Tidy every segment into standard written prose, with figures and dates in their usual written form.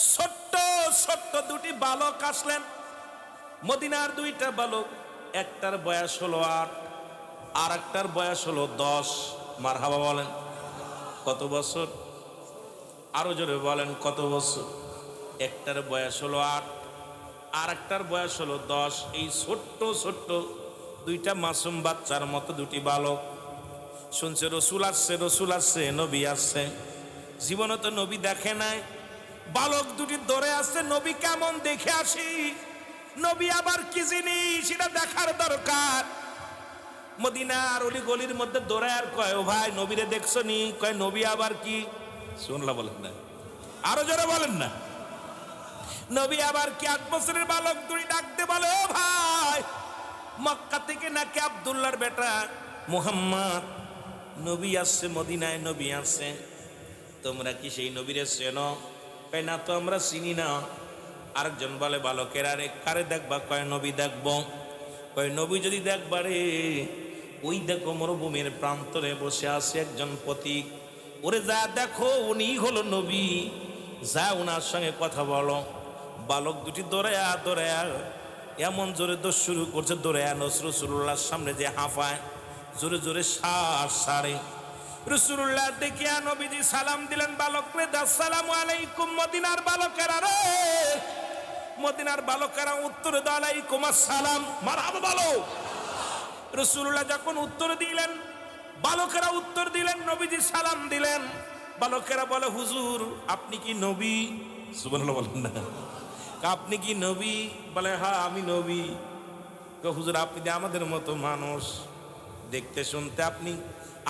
ছোট্ট ছোট্ট দুটি বালক আসলেন। মদিনার দুইটা বালক, একটার বয়স হলো 8, আর একটার বয়স হলো 10। মারহাবা বলেন। কত বছর? আরো জোরে বলেন, কত বছর? একটার বয়স হলো 8, আর একটার বয়স হলো 10। এই ছোট্ট ছোট্ট দুইটা মাসুম বাচ্চার মতো দুটি বালক শুনছে রসুল আসছে, রসুল আসছে, নবী আসছে। জীবনে তো নবী দেখে নাই। বালক দুটি দৌড়ে আসছে, নবী কেমন দেখে আসি, নবী আবার কি জিনিস সেটা দেখার দরকার। মদিনার অলি গলির মধ্যে দৌড়ায় আর কয়, ও ভাই নবীরে দেখছো নি? কয় নবী আবার কি? শুনলা বলেন না, আরো জোরে বলেন না, নবী আবার কি? 8 বছরের বালক দুই ডাকতে বলে, ও ভাই মক্কা থেকে নাকি আব্দুল্লাহর বেটা মুহাম্মদ নবী আসছে, মদিনায় নবী আসছে, তোমরা কি সেই নবীরে চেনো? কয় না তো, আমরা চিনি না। আরেকজন বলে, বালকের আরে কারে দেখবা? কয় নবী দেখবো। কয় নবী যদি দেখবা রে, ওই দেখো মরুভূমির প্রান্তরে বসে আছে একজন পথিক, ওরে যা দেখো, উনি হলো নবী, যা ওনার সঙ্গে কথা বলো। বালক দুটি দৌড়ায়া দৌড়ায়া এমন জোরে দৌড় শুরু করছে, দৌড়ায়া রাসূলুল্লাহর সামনে যে হাঁফায়, জোরে জোরে শ্বাস ছাড়ে। রাসূলুল্লাহ দেখিয়া নবীজি সালাম দিলেন, বালকরে আসসালামু আলাইকুম। মদিনার বালকেরা রে, মদিনার বালকেরা উত্তর দাও, আলাইকুম আসসালাম, মারহাবা বলো। রাসূলুল্লাহ যখন উত্তর দিলেন, বালকেরা উত্তর দিলেন, নবীজি সালাম দিলেন। বালকেরা বলে, হুজুর আপনি কি নবী? সুবহানাল্লাহ বলেন না। আপনি কি নবী? বলে, হ্যাঁ আমি নবী। হুজুর আপনি যে আমাদের মতো মানুষ, দেখতে শুনতে আপনি,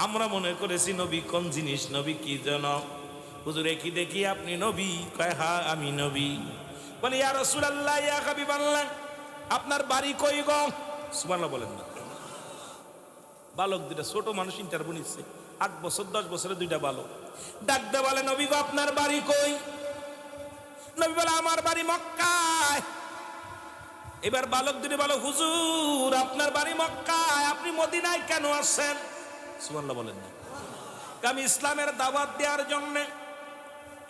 আমরা মনে করেছি নবী কোন জিনিস, নবী কি যেন। হুজুর কি দেখি আপনি নবী? কয় হ্যাঁ আমি নবী। বলে, ইয়া রাসূলুল্লাহ, ইয়া হাবিবাল্লাহ, আপনার বাড়ি কই গো? সুবহানাল্লাহ বলেন না। বালক দুটা ছোট মানুষ, ইন্টারভিউ নিচ্ছে, 8 বছর 10 বছরের দুইটা বালক। ডাকতে বলে, নবী গো আপনার বাড়ি কই? নবী বলে, আমার বাড়ি মক্কায়। এবার বালক দুটি বলে, হুজুর আপনার বাড়ি মক্কায়, আপনি মদিনায় কেন আসছেন? সুবহানাল্লাহ বলেন না। আমি ইসলামের দাওয়াত দেওয়ার জন্য,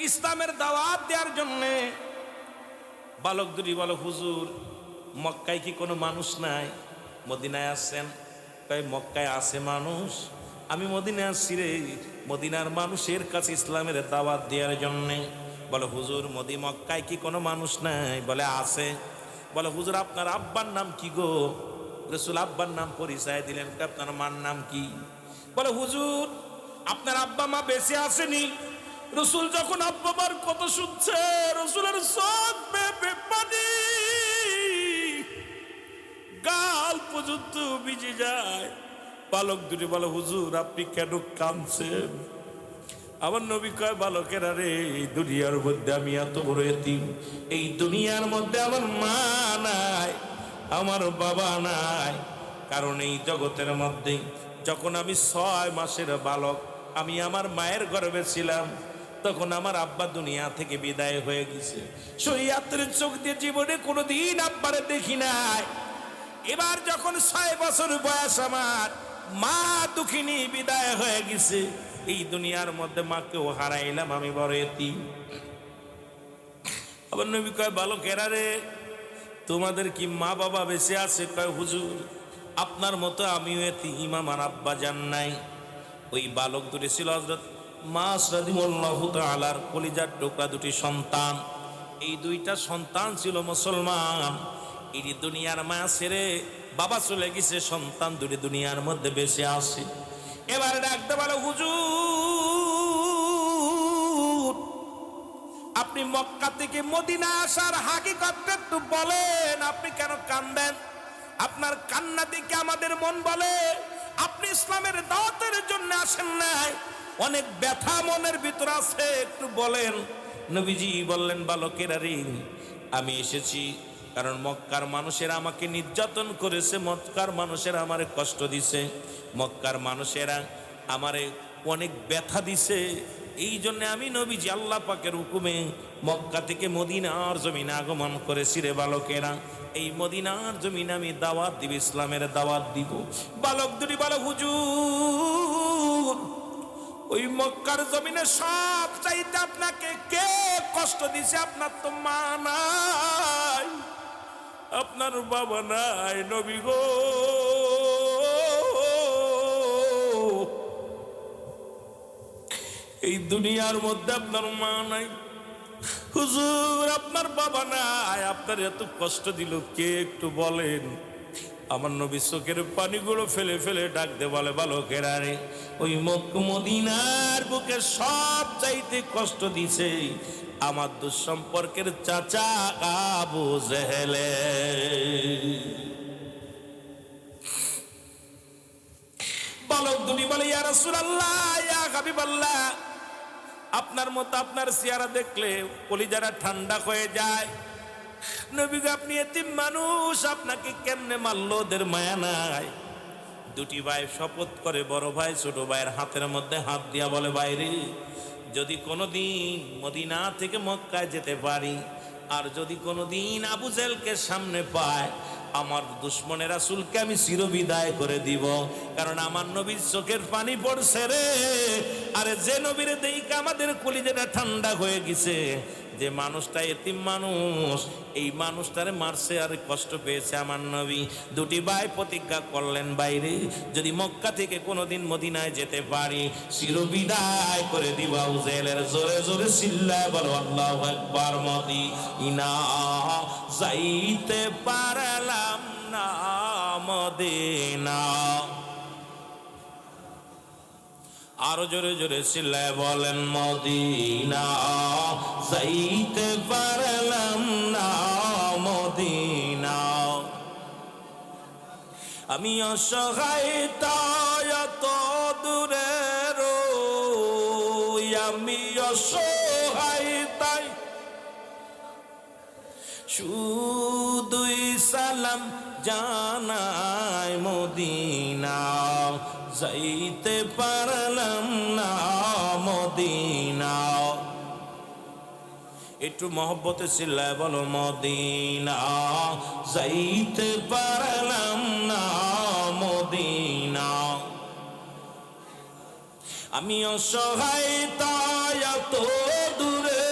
ইসলামের দাওয়াত দেওয়ার জন্য। বালক দুটি বলে, হুজুর মক্কায় কি কোনো মানুষ নাই? মদিনায় আসছেন? তাই মক্কায় আছে মানুষ, আমি মদিনায় আসছি রে, মদিনার মানুষের কাছে ইসলামের দাওয়াত দেওয়ার জন্যে। বলে, হুজুর মক্কায় কি কোনো মানুষ নাই? বলে আছে। বলে, হুজুর আপনার আব্বার নাম কি গো? রাসূল আব্বার নাম পরিচয় দিলেন। আপনার মার নাম কি? বলে, হুজুর আপনার আব্বা মা বেঁচে আসেনি। রাসূল যখন আব্বা মার কথা শুনছে, রাসূলের চোখ বেয়ে পানি, গাল পর্যন্ত ভিজে যায়। বালক দুটি বলে, হুজুর আপনি কেন কাঁদছেন? আমার নবী কয়, বালকের আরে এই দুনিয়ার মধ্যে আমি এত বড় এতিম, এই দুনিয়ার মধ্যে আমার মা নাই, আমার বাবা নাই। কারণ এই জগতের মধ্যে যখন আমি 6 মাসের বালক, আমি আমার মায়ের গর্ভে ছিলাম, তখন আমার আব্বা দুনিয়া থেকে বিদায় হয়ে গেছে। শরীয়তের চোখ দিয়ে জীবনে কোনোদিন আব্বারে দেখি নাই। এবার যখন 6 বছর বয়স, আমার মা দুঃখিনী বিদায় হয়ে গেছে, এই দুনিয়ার মধ্যে মাকেও হারাইলাম, আমি বড় এতিম। আবার নবী কয়, বালকেরা রে তোমাদের কি মা বাবা বেঁচে আছে? কয়, হুজুর আপনার মতো আমিও এতিম, আমার আব্বা জান নাই। ওই বালক দুটি ছিল হযরত মাস রাদিয়াল্লাহু তাআলার কলিজার টুকরা দুটি সন্তান। এই দুইটা সন্তান ছিল মুসলমান। এই দুনিয়ার মা ছেড়ে বাবা চলে গেছে, সন্তান দুটি দুনিয়ার মধ্যে বেঁচে আছে। এবারে ডাকতে বলে, হুজুর আপনি মক্কা থেকে মদিনা আসার হাকিকতটা একটু বলেন, আপনি কেন কান্দেন? আপনার কান্না দেখে আমাদের মন বলে আপনি ইসলামের দাওয়াতের জন্য আসেন নাই, অনেক ব্যথা মনের ভিতর আছে, একটু বলেন। নবীজি বললেন, বালকেরা রে আমি এসেছি কারণ মক্কার মানুষেরা আমাকে নির্যাতন করেছে, মক্কার মানুষেরা আমারে কষ্ট দিছে, মক্কার মানুষেরা আমারে অনেক ব্যথা দিছে। এই জন্য আমি নবীজি আল্লাহ পাকের হুকুমে মক্কা থেকে মদিনার জমিনে আগমন করেছি রে বালকেরা। এই মদিনার জমিনে আমি দাওয়াত দিব, ইসলামের দাওয়াত দিব। বালক দুটি বলে, হুজুর ওই মক্কার জমিনে সব চাইতে আপনাকে কে কষ্ট দিছে? আপনার তো মা নাই, আপনার বাবা নাই নবী গো। এই দুনিয়ার মধ্যে আপনার মা নাই, হুজুর আপনার বাবা নাই, আপনার এত কষ্ট দিল কে একটু বলেন? আমার নবী চোখের পানিগুলো ফেলে ফেলে ডাক দে বলে, বালকেরা রে, ওই মদিনার বুকে সব চাইতে কষ্ট দিছে আমার দুঃসম্পর্কের চাচা আবু জেহেলে। বালক দুটি বলে, ইয়া রাসূলুল্লাহ, ইয়া হাবিবাল্লাহ, আপনার মতো আপনার চেহারা দেখলে কলিজারা ঠান্ডা হয়ে যায়। নবী গো, আপনি এতিম মানুষ, আপনাকে কেমনে মারলো? ওদের মায়া নাই। দুটি ভাই শপথ করে বড় ভাই ছোট ভাইয়ের হাতের মধ্যে হাত দিয়া বলে, বাইরে যদি কোনোদিন মদিনা থেকে মক্কায় যেতে পারি, আর যদি কোনোদিন আবু জেহেলকে সামনে পায়, আমার দুশ্মনের রাসূলকে আমি চিরবিদায় করে দিব। কারণ আমার নবীর চোখের পানি পড়ছে রে। আরে যে নবীরে দেইকা আমাদের কলিজাটা ঠান্ডা হয়ে গেছে, যে মানুষটা এতিম মানুষ, এই মানুষটারে মারছে আর কষ্ট পেয়েছে আমার নবী। দুটি ভাই প্রতিজ্ঞা করলেন, বাইরে যদি মক্কা থেকে কোনোদিন মদিনায় যেতে পারি, চিরবিদায় করে দিব আবু জেহেলের। জোরে জোরে চিল্লায় বলো আল্লাহু আকবার। মদিনা যাইতে পারলাম না, মদিনা। আরো জোরে জোরে চিল্লায় বলেন, মদিনা যাইতে পারলাম না, মদিনা। আমি অসহায় তাই এত দূরে রই, আমি অসহায় তাই শুধুই সালাম জানাই, মদিনা যাইতে পারলাম না, মদিনা। একটু মহব্বতে চিল্লায় বলো, মদিনা যাইতে পারলাম না, মদিনা। আমি অসহায় তাই এত দূরে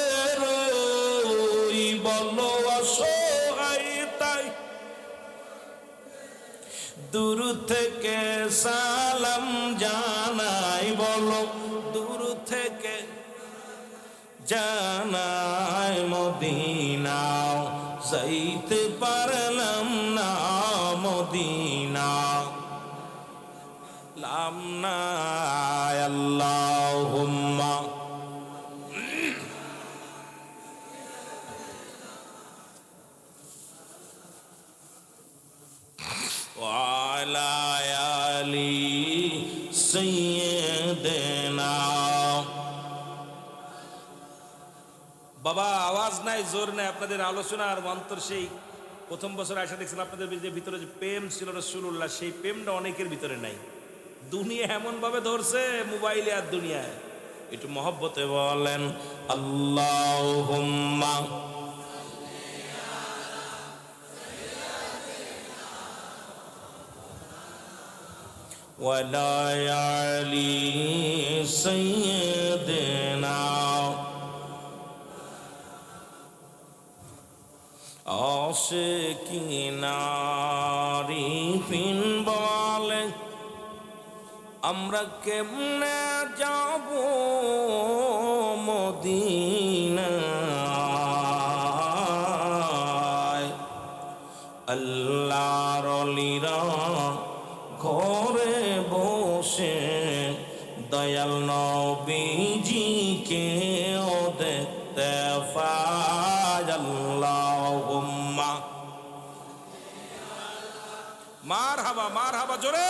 রই, বলো অসহায় তাই দূর থেকে সালাম জানাই, বলো দূর থেকে জানাই, মদিনা যাইতে পারলাম না, মদিনা। লাম না আল্লাহুম্মা ওয়ালা আলি সাইয়্যিদিনা। বাবা আওয়াজ নাই, জোর নাই, আপনাদের আলোচনার অন্তর সেই প্রথম বছর আসা দেখছিলাম আপনাদের ভিতরে যে প্রেম ছিল রাসূলুল্লাহ, সেই প্রেমটা অনেকের ভিতরে নাই। দুনিয়া এমন ভাবে ধরছে, মোবাইলে আর দুনিয়ায়। একটু মহব্বতে বলেন আল্লাহুম্মা ওয়ালা আলি সাইয়্যিদিনা। আশিকিনারি ফিন বলে, আমরা কেমনে যাব মদিনায়? আল্লাহর ওলিরা ঘরে বসে দয়াল নবীজিকে দেখতে পায়। আল্লাহুম্মা মারহাবা, মারহাবা জোরে।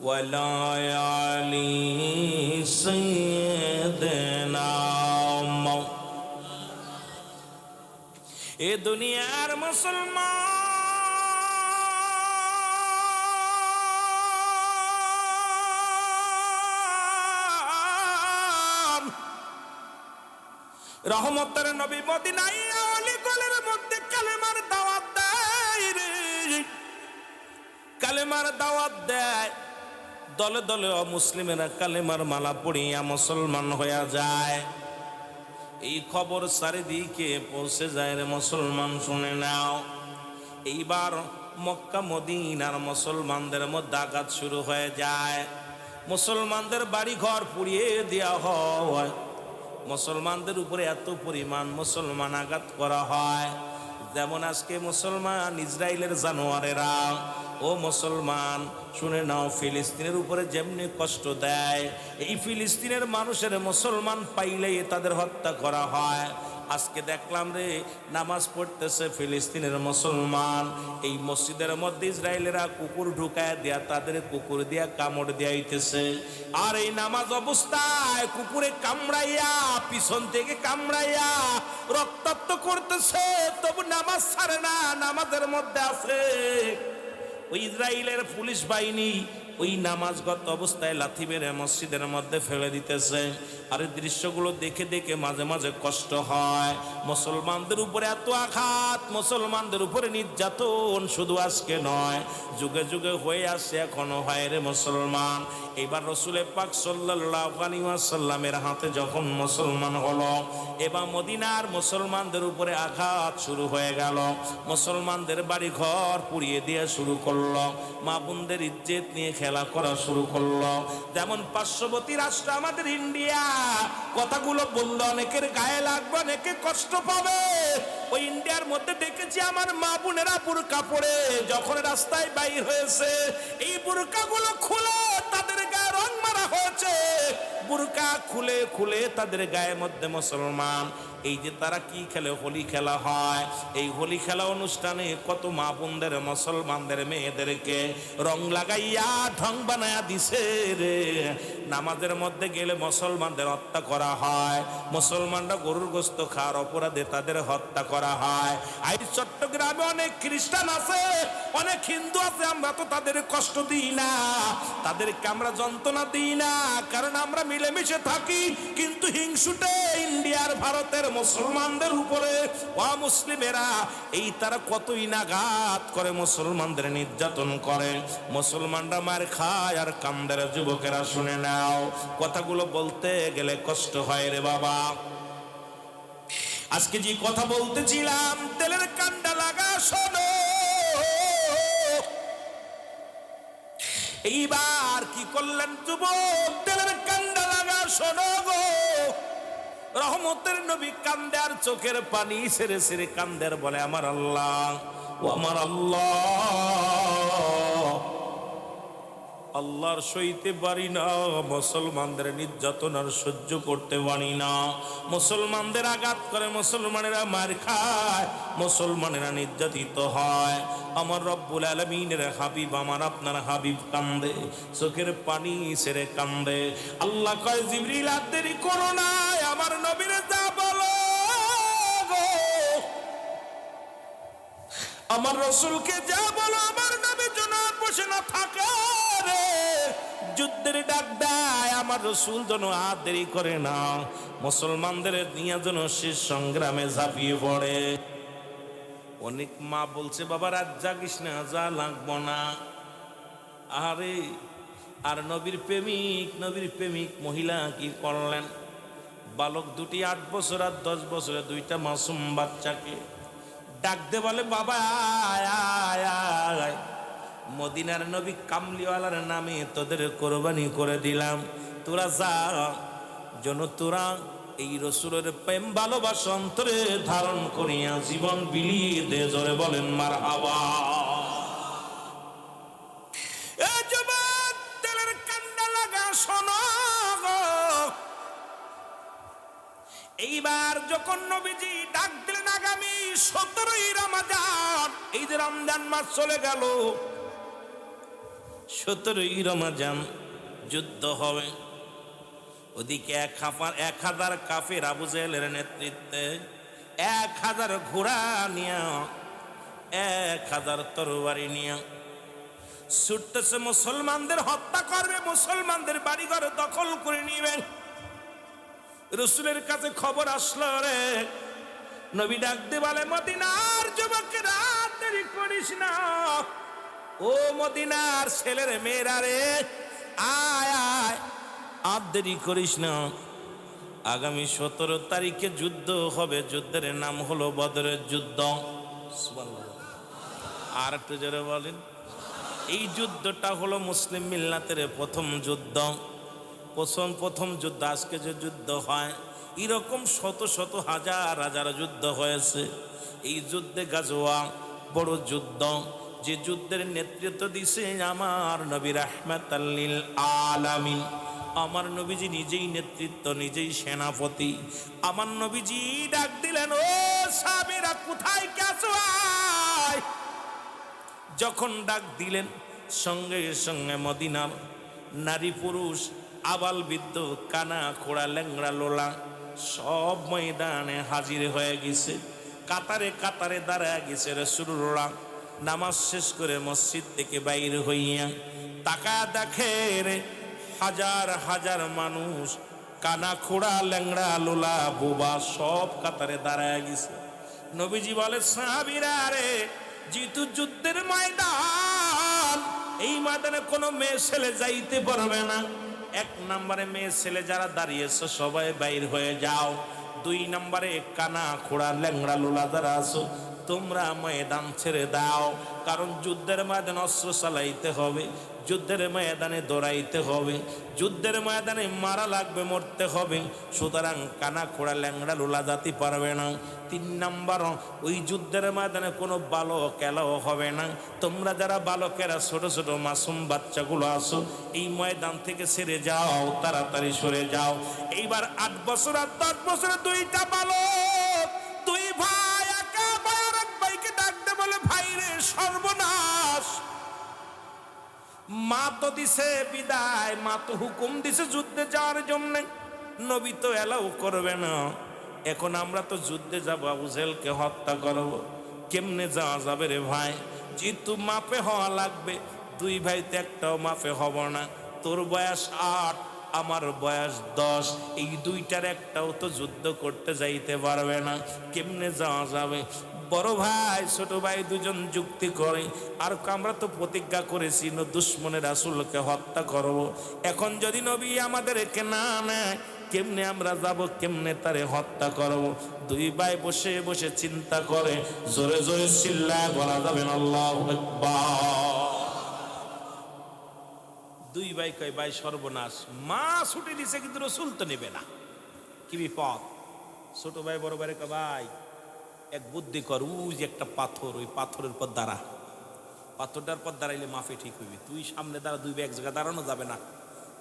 ওয়ালা আলি সাইয়্যিদিনা। এ দুনিয়ার মুসলমান, রহমতের নবী মদিনায় অলিগলির মধ্যে কালেমার দাওয়াত দেয় রে, কালেমার দাওয়াত দেয়। দলে দলে অমুসলিমেরা কালেমার মালা পড়িয়া মুসলমান হইয়া যায়। এই খবর চারিদিকে পৌঁছে যায় রে মুসলমান, শুনে নাও। এইবার মক্কা মদিনার মুসলমানদের মধ্যে আঘাত শুরু হয়ে যায়। মুসলমানদের বাড়ি ঘর পুড়িয়ে দেওয়া হয়। মুসলমানদের উপরে এত পরিমাণ মুসলমান আঘাত করা হয়, যেমন আজকে মুসলমান ইসরায়েলের জানোয়ারেরা, ও মুসলমান শুনে নাও, ফিলিস্তিনের উপরে যেমনি কষ্ট দেয়, এই ফিলিস্তিনের মানুষের মুসলমান পাইলেই তাদের হত্যা করা হয়। আজকে দেখলাম রে, নামাজ পড়তেছে ফিলিস্তিনের মুসলমান, এই মসজিদের মধ্যে ইসরায়েলেরা কুকুর ঢুকায় দেয়া, তাদের কুকুর দিয়া কামড় দিয়াইতেছে। আর এই নামাজ অবস্থায় কুকুরে কামড়াইয়া, পিছন থেকে কামড়াইয়া রক্তাক্ত করতেছে, তবু নামাজ ছাড়ে না, নামাজের মধ্যে আছে। ওই ইসরায়েলের পুলিশ বাহিনী ওই নামাজগত অবস্থায় লাথি মেরে মসজিদের মধ্যে ফেলে দিতেছে। আর এই দৃশ্যগুলো দেখে দেখে মাঝে মাঝে কষ্ট হয়। মুসলমানদের উপরে এত আঘাত, মুসলমানদের উপরে নির্যাতন শুধু আজকে নয়, যুগে যুগে হয়ে আসছে, এখনো হয় রে মুসলমান। এবার রসুল পাক সাল্লাল্লাহু আলাইহি ওয়াসাল্লামের হাতে যখন মুসলমান হলো, এবার মদিনার মুসলমানদের উপরে আঘাত শুরু হয়ে গেল। মুসলমানদের বাড়ি ঘর পুড়িয়ে দিয়ে শুরু করলো, মা বোনদের ইজ্জত নিয়ে খেলা করা শুরু করলো। যেমন পার্শ্ববর্তী রাষ্ট্র আমাদের ইন্ডিয়া, কথাগুলো বললো অনেকের গায়ে লাগবে, অনেকে কষ্ট পাবে। ওই ইন্ডিয়ার মধ্যে দেখেছি আমার মা বোনেরা বুরকা পরে যখন রাস্তায় বাইর হয়েছে, এই বুরকাগুলো খুলে তাদের গায়ে রং মারা হয়েছে। বুরকা খুলে খুলে তাদের গায়ের মধ্যে মুসলমান, এই যে তারা কি খেলে, হোলি খেলা হয়। এই হোলি খেলা অনুষ্ঠানে কত মা বোনদের, মুসলমানদের মেয়েদেরকে রং লাগাইয়া ঢং বানায়া দিছে রে। নামাজের মধ্যে গেলে মুসলমানদের হত্যা করা হয়, মুসলমানরা গরুর গোশত খাওয়ার অপরাধে তাদের হত্যা করা হয়। এই চট্টগ্রামে অনেক খ্রিস্টান আছে, অনেক হিন্দু আছে, আমরা তো তাদের কষ্ট দিই না, তাদেরকে আমরা যন্ত্রণা দিই না, কারণ আমরা মিলেমিশে থাকি। কিন্তু হিংসুটে ইন্ডিয়ার, ভারতের মুসলমানদের উপরে অমুসলিমেরা এই তারা কতই নাঘাত করে, মুসলমানদের নির্যাতন করে, মুসলমানরা মার খায় আর কামদের। যুবকেরা শুনে নাও, কথাগুলো বলতে গেলে কষ্ট হয় রে বাবা। আজকে যে কথা বলতেছিলাম, তেলের কান্ডা লাগা শোনো। এইবার কি করলেন যুবক, তেলের কান্ডা লাগা শোনো গো। রহমতের নবী কান্দে আর চোখের পানি ছেড়ে ছেড়ে কান্দের, বলে আমার আল্লাহ, ও আমার আল্লাহ, আল্লাহর সইতে পারি না, মুসলমানদের নির্যাতন আর সহ্য করতে পারি না। মুসলমানদের আঘাত করে, মুসলমানেরা মার খায়, মুসলমানেরা নির্যাতিত হয়। আমার রব্বুল আলামিনের হাবিব, আমার আপনার হাবিব কান্দে, চোখের পানি ছেড়ে কান্দে। আল্লাহ কয়, জিবরিল আর দেরি করো না, আমার নবীরে যা বলো গো, আমার রাসূলকে যা বলো, আমার নবী যেন বসে না থাকে রে, যুদ্ধের ডাক দেয়, আমার রাসূল যেন আর দেরি করে না, মুসলমানদের নিয়ে যেন শেষ সংগ্রামে ঝাঁপিয়ে পড়ে। অনেক মা বলছে, বাবা রাত জাগিস না, যা লাগবো না। আরে আর নবীর প্রেমিক মহিলা কি করলেন, বালক দুটি 8 বছর আর 10 বছরের দুইটা মাসুম বাচ্চাকে ডাক দে, বলে বাবা আয় আয় আয়, মদিনার নবী কামলিওয়ালার নামে তোদের কোরবানি করে দিলাম, তোরা যা, যেন তোরা এই রসুলের প্রেম ভালোবাসা অন্তরে ধারণ করিয়া জীবন বিলিয়ে দে। জোরে বলেন মারহাবা। এ যুবক, তেলের কান্ডা লাগা শোনো গো। এইবার যখন নবীজি ডাক দিলেন, আগামী 17ই রমজান, এই যে রমজান মাস চলে গেল, 17ই রমজান যুদ্ধ হবে। ওদিকে 1000 কাফের আবু জেহেলের নেতৃত্বে 1000 ঘোড়া নিয়ে, 1000 তরবারি নিয়ে ছুটতেছে, মুসলমানদের হত্যা করবে, মুসলমানদের বাড়িঘর দখল করে নিবে। রাসূলের কাছে খবর আসলো রে, নবী ডাক দিয়ে বলে, মদিনার যুবকেরা দেরি করিস না, ও মদিনার ছেলের মেয়েরা রে, আয় আয়, আর দেরি করিস না। আগামী 17 তারিখে যুদ্ধ হবে, যুদ্ধের নাম হলো বদরের যুদ্ধ। আর একটু জোরে বলেন। এই যুদ্ধটা হলো মুসলিম মিল্লাতের প্রথম যুদ্ধ, প্রথম যুদ্ধ। আজকে যে যুদ্ধ হয়, এরকম শত শত হাজার হাজার যুদ্ধ হয়েছে। এই যুদ্ধে গাজওয়া বড় যুদ্ধ, যে যুদ্ধের নেতৃত্ব দিছে আমার নবী রাহমাতাল লিল আলামিন। আমার নবীজি নিজেই নেতৃত্ব, নিজেই সেনাপতি। আমার নবীজি ডাক দিলেন, ও সাহাবীরা কোথায় গেছো? আয়। যখন ডাক দিলেন, সঙ্গে সঙ্গে মদিনার নারী পুরুষ, আবাল বৃদ্ধ, কানা খোড়া, ল্যাংড়া লোলা সব ময়দানে হাজির হয়ে গেছে। কাতারে কাতারে দাঁড়ায় গেছে রাসূলুল্লাহ। নামাজ শেষ করে মসজিদ থেকে বাইর হইয়া তাকা দেখে রে, হাজার হাজার মানুষ, কানা খোড়া, ল্যাংড়া লোলা, বোবা সব কাতারে দাঁড়ায় গেছে। নবীজি বলে, সাহাবীরা রে, যেহেতু যুদ্ধের ময়দান, এই ময়দানে কোনো মেয়ে ছেলে যাইতে পারবে না। 1 নম্বরে মেয়ে ছেলে যারা দাঁড়িয়েছে সবাই বাইর হয়ে যাও। 2 নম্বরে কানা খোড়া, ল্যাংড়া লোলা যারা আছো, তোমরা ময়দান ছেড়ে দাও। কারণ যুদ্ধের ময়দানে অস্ত্র চালাইতে হবে, যুদ্ধের ময়দানে দৌড়াইতে হবে, যুদ্ধের ময়দানে মারা লাগবে, মরতে হবে। সুতরাং কানা খোড়া, ল্যাংড়া লোলা জাতি পারবে না। 3 নম্বর, ওই যুদ্ধের ময়দানে কোনো বালক এলাও হবে না। তোমরা যারা বালকেরা, ছোট ছোট মাসুম বাচ্চাগুলো আসো, এই ময়দান থেকে ছেড়ে যাও, তাড়াতাড়ি সরে যাও। এইবার 8 বছর আর 10 বছরের 2টা বালক, 2 ভাই, একা ভাই আর এক ভাইকে ডাকতে বলে, ভাই রে সর্বনাশ, মা তো দিছে বিদায়, মা তো হুকুম দিছে যুদ্ধে যাওয়ার জন্য, নবী তো এলাও করবে না। এখন আমরা তো যুদ্ধে যাব, আবু জেহেলকে হত্যা করব, কেমনে যাওয়া যাবে রে ভাই? যেহেতু মাপে হওয়া লাগবে, 2 ভাইতে একটাও মাপে হব না। তোর বয়স 8, আমার বয়স 10, এই 2টার একটাও তো যুদ্ধ করতে যাইতে পারবে না, কেমনে যাওয়া যাবে? বড় ভাই ছোট ভাই 2জন যুক্তি করে, আর আমরা তো প্রতিজ্ঞা করেছি দুশমনের রাসূলকে হত্যা করব। এখন যদি নবী আমাদেরকে না নেয়, কেমনে আমরা যাব, কেমনে তারে হত্যা করব? 2 ভাই বসে বসে চিন্তা করে, জোরে জোরে চিল্লায় বলা যাবে না আল্লাহু আকবার। 2 ভাই কয়, ভাই সর্বনাশ, মা ছুটি দিছে কিন্তু রাসূল তো নেবে না, কি বিপদ? ছোট ভাই বড় ভাইরে কয়, ভাই এক বুদ্ধি কর, ওই যে একটা পাথর, ওই পাথরের পর দাঁড়া, পাথরটার পর দাঁড়াইলে মাফে ঠিক হইবে। তুই সামনে দাঁড়া, 2 ভাই এক জায়গায় দাঁড়ানো যাবে না,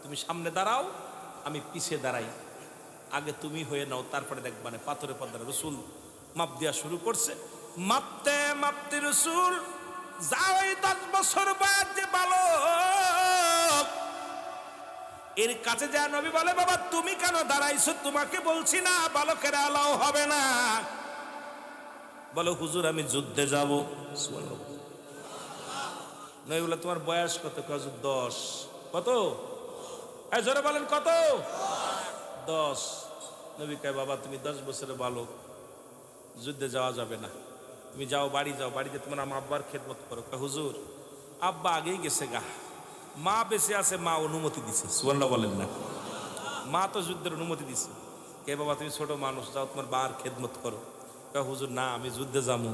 তুমি সামনে দাঁড়াও, আমি পিছে দাঁড়াই, আগে তুমি হয়ে নাও, তারপরে দেখবানে পাথরের পর দাঁড়া। রাসূল মাপ দেওয়া শুরু করছে। মাপতে মাপতে রাসূল যাও, এই 10 বছর বয়স যে বালক, এর কাছে যা নবী বলে, বাবা তুমি কেন দাঁড়াইছো? তোমাকে বলছি না বালকের আলাও হবে না। বলো, হুজুর আমি যুদ্ধে যাব। নবী বলে, তোমার বয়স কত? হুজুর 10। কত? এই জোরে বলেন, কত? 10। নবী কয়, বাবা তুমি 10 বছরের বালক, যুদ্ধে যাওয়া যাবে না, তুমি যাও, বাড়ি যাও, বাড়িতে তোমার আব্বার খেদমত করো। হুজুর আব্বা আগেই গেছে গা, মা বেঁচে আছে, মা অনুমতি দিছে। সুবহানাল্লাহ বলেন না? মা তো যুদ্ধের অনুমতি দিছে। কে বাবা তুমি ছোট মানুষ, যাও তোমার বার খেদমত করো। হুজুর না, আমি যুদ্ধে যাবো।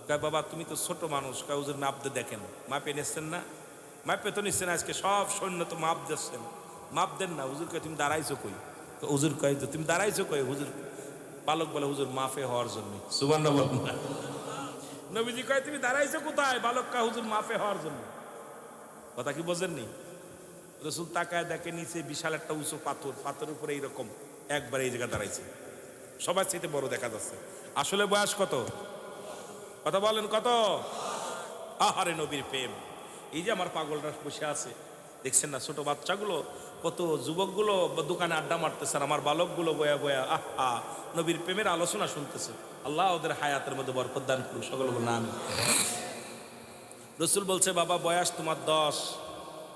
কয় বাবা তুমি তো ছোট মানুষ। কয় হুজুর মাপতে দেখেন, মাপে নিচ্ছেন না? মাপে তো নিচ্ছেন, আজকে সব সৈন্য তো মাপ দিচ্ছেন, মাপ দেন না। হুজুর কয় তুমি দাঁড়াইছো কই? হুজুর কয় তুমি দাঁড়াইছো কই? হুজুর বালক বলে, হুজুর মাফে হওয়ার জন্য। সুবহানাল্লাহ বলেন না? নবীজি কয় তুমি দাঁড়াইছো কোথায়? বালক কয় হুজুর মাফে হওয়ার জন্য। কথা কি বোঝেননি? রাসূল তাকায় দেখে নিচে বিশাল একটা উঁচু পাথর, পাথরের উপরে এইরকম একবার এই জায়গা দাঁড়াইছে, সবার চাইতে বড় দেখা যাচ্ছে। আসলে বয়স কত? কথা বলেন, কত? আহারে নবীর প্রেম। এই যে আমার পাগলরা বসে আছে, দেখছেন না? ছোট বাচ্চাগুলো, কত যুবকগুলো দোকানে আড্ডা মারতেছে, আমার বালকগুলো বয়া বয়া আহা নবীর প্রেমের আলোচনা শুনতেছে। আল্লাহ ওদের হায়াতের মধ্যে বরকত দান করুক, সকল বলুন আমিন। রাসূল বলছে, বাবা বয়স তোমার 10,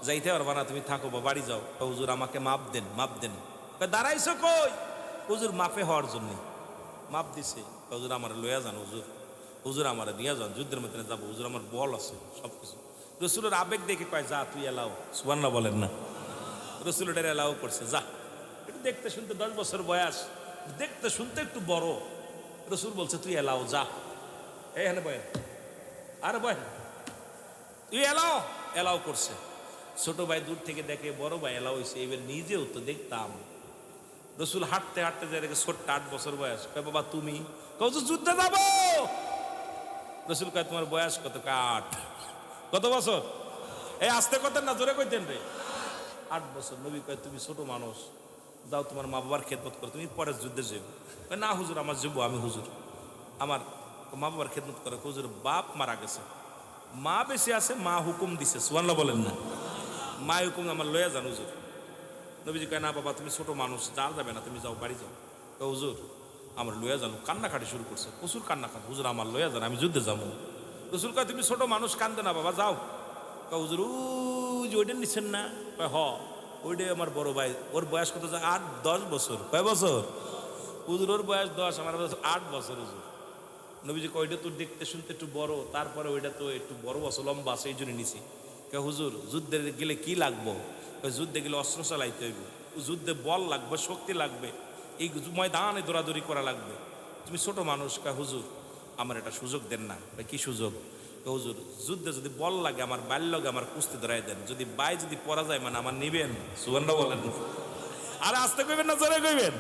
যাইতে পারবা না, তুমি থাকো, বাড়ি যাও। হুজুর আমাকে মাপ দেন, মাপ দেন। দাঁড়াইছো কই? হুজুর মাফে হওয়ার জন্যে। মাপ দিছে। হুজুর আমার লইয়া যান, হুজুর, হুজুর আমার নিয়ে যান, যুদ্ধের মধ্যে যাবো, হুজুর আমার বল আছে সব কিছু। রাসূলের আবেগ দেখে কয়, যা তুই এলাও। সুবহানাল্লাহ বলেন না? রসুল এটার এলাও করছে, যা একটু দেখতে শুনতে 10 বছর বয়স, দেখতে শুনতে একটু বড়। রসুল বলছে তুই এলাও, যা এখানে বয়েন, আরে বয়েন, তুই এলাও। এলাও করছে। ছোট ভাই দূর থেকে দেখে বড় ভাই এলাও হয়েছে, এবার নিজেও তো দেখতাম। রসুল হাঁটতে হাঁটতে যায় দেখে ছোট্ট 8 বছর বয়স। কয় বাবা তুমি? কও তো যুদ্ধে যাবো। রসুল কয় তোমার বয়স কত? 8। কত বছর? এই আস্তে কতেন না, জোরে কইতেন রে। 8 বছর। নবী কয় তুমি ছোট মানুষ, যাও তোমার মা বাবার খেদমত করো, তুমি পরে যুদ্ধে যাবো। না হুজুর আমার যাবো, আমি হুজুর আমার মা বাবার খেদমত করে। হুজুর বাপ মারা গেছে, মা বেশি আছে, মা হুকুম দিছে, সুবহানাল্লাহ বলেন না। মা হুকুম আমার লয়া যান হুজুর। নবীজি কয় না বাবা তুমি ছোট মানুষ, যার যাবে না, তুমি যাও বাড়ি যাও। হুজুর আমার লয়া যান। কান্নাকাটি শুরু করছে, প্রচুর কান্নাকাটি। হুজুর আমার লয়া যান, আমি যুদ্ধে যাবো। রসুল কয় তুমি ছোট মানুষ, কান্দে না বাবা, যাও। হুজুর ওইটা নিচ্ছেন না? কয় হ, ওইটাই আমার বড় ভাই। ওর বয়স কত? 8-10 বছর। কয় বছর? হুজুর ওর বয়স 10, আমার বয়স 8 বছর। হুজুর নবীজি কয় ওইটা তো দেখতে শুনতে একটু বড়, তারপরে ওইটা তো একটু বড় বছর, লম্বা আছে, এই জন্য নিছি। কয় হুজুর যুদ্ধে গেলে কি লাগবো? যুদ্ধে গেলে অস্ত্র চালাইতে হইব, যুদ্ধে বল লাগবে, শক্তি লাগবে, এই ময়দানে দৌড়াদৌড়ি করা লাগবে। তুমি ছোট মানুষ। কয় হুজুর আমার একটা সুযোগ দেন না। কি সুযোগ? হুজুর যুদ্ধে যদি বল লাগে, আমার বাইর লগে আমার কুস্তি ধরাই দেন, যদি বাই যদি পরা যায় মানে আমার নিবেন। সুবহানাল্লাহ বলেন। আরে আস্তে কইবেন না জোরে কইবেন?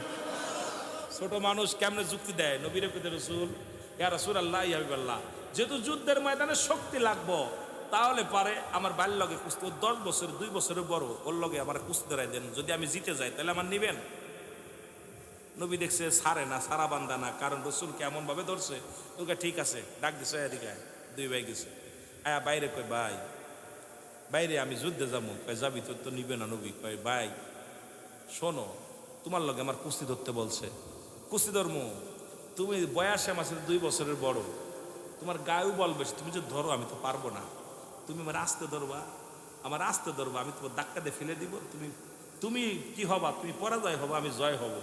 ছোট মানুষ কেমনে যুক্তি দেয়? নবীরে কইতে রসুল ইয়া রাসূলুল্লাহ ইয়া হাবিবাল্লাহ, যেহেতু যুদ্ধের ময়দানে শক্তি লাগবো, তাহলে পারে আমার বাল্য লগে কুস্তি, 10 বছর 2 বছরের বড়, ওর লগে আমার কুস্তি ধরাই দেন, যদি আমি জিতে যাই তাহলে আমার নিবেন। নবী দেখছে সারে না, সারা বান্দা না, কারণ রসুলকে এমন ভাবে ধরছে। তোকে ঠিক আছে, ডাক দিছে এদিকে। 2 ভাই গেছে, আয়া বাইরে। কয় ভাই বাইরে আমি যুদ্ধে যাবো। কয় যাবি? তোর তো নিবে না। নবী কয় ভাই শোনো, তোমার লগে আমার কুস্তি ধরতে বলছে, কুস্তি ধর্ম। তুমি বয়সে আমার 2 বছরের বড়, তোমার গায়েও বল বেশি, তুমি যে ধরো আমি তো পারবো না। তুমি আমার আস্তে ধরবা, আমার আস্তে ধরবা, আমি তোমার ধাক্কা দিয়ে ফেলে দিব। তুমি তুমি কি হবা? তুমি পরাজয় হবা, আমি জয় হব।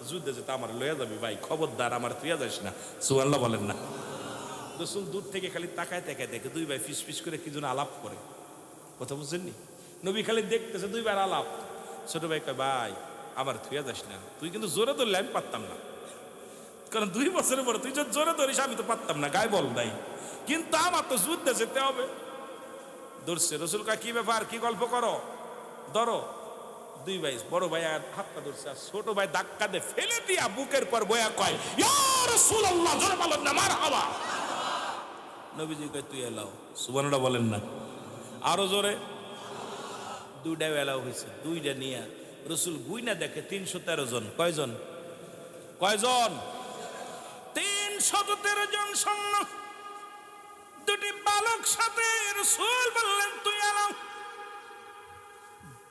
যুদ্ধে যেতে আমার লইয়া যাবি ভাই, খবরদার আমার তুইয়া যাস না। সুবহানাল্লাহ বলেন না। রসুল দূর থেকে খালি তাকায় তাকায় দেখে 2 ভাই ফিস ফিস করে কি যেন আলাপ করে। কথা বুঝছেননি? নবী খালি দেখতেছে 2 বার আলাপ। ছোট ভাই কয় ভাই আমার তুইয়া যাস না। তুই কিন্তু জোরে ধরলে আমি পারতাম না, কারণ 2 বছরের পরে তুই যদি জোরে ধরিস আমি তো পারতাম না, গায়ে বল নাই, কিন্তু আমার তো যুদ্ধে যেতে হবে। ধরছে। রসুল কয় কি ব্যাপার, কি গল্প করো, ধরো। 2 ভাই, বড় ভাই আর হাতটা ধরছে, আর ছোট ভাই ধাক্কা দিয়ে ফেলে দিয়া বুকের পর বয়া কয় ইয়া রাসূলুল্লাহ, জোরে বলেন না মারহাবা। নবীজি কয় তুই এলাও। সুবহানাল্লাহ বলেন না। আরো জোরে। 2টা এলাও হয়েছে। 2টা নিয়ে রসুল গুইনা দেখে 313 জন। কয়জন? কয়জন? 313 জন সৈন্য, 2টি বালক সাথে। রসুল বললেন তুই এলাও।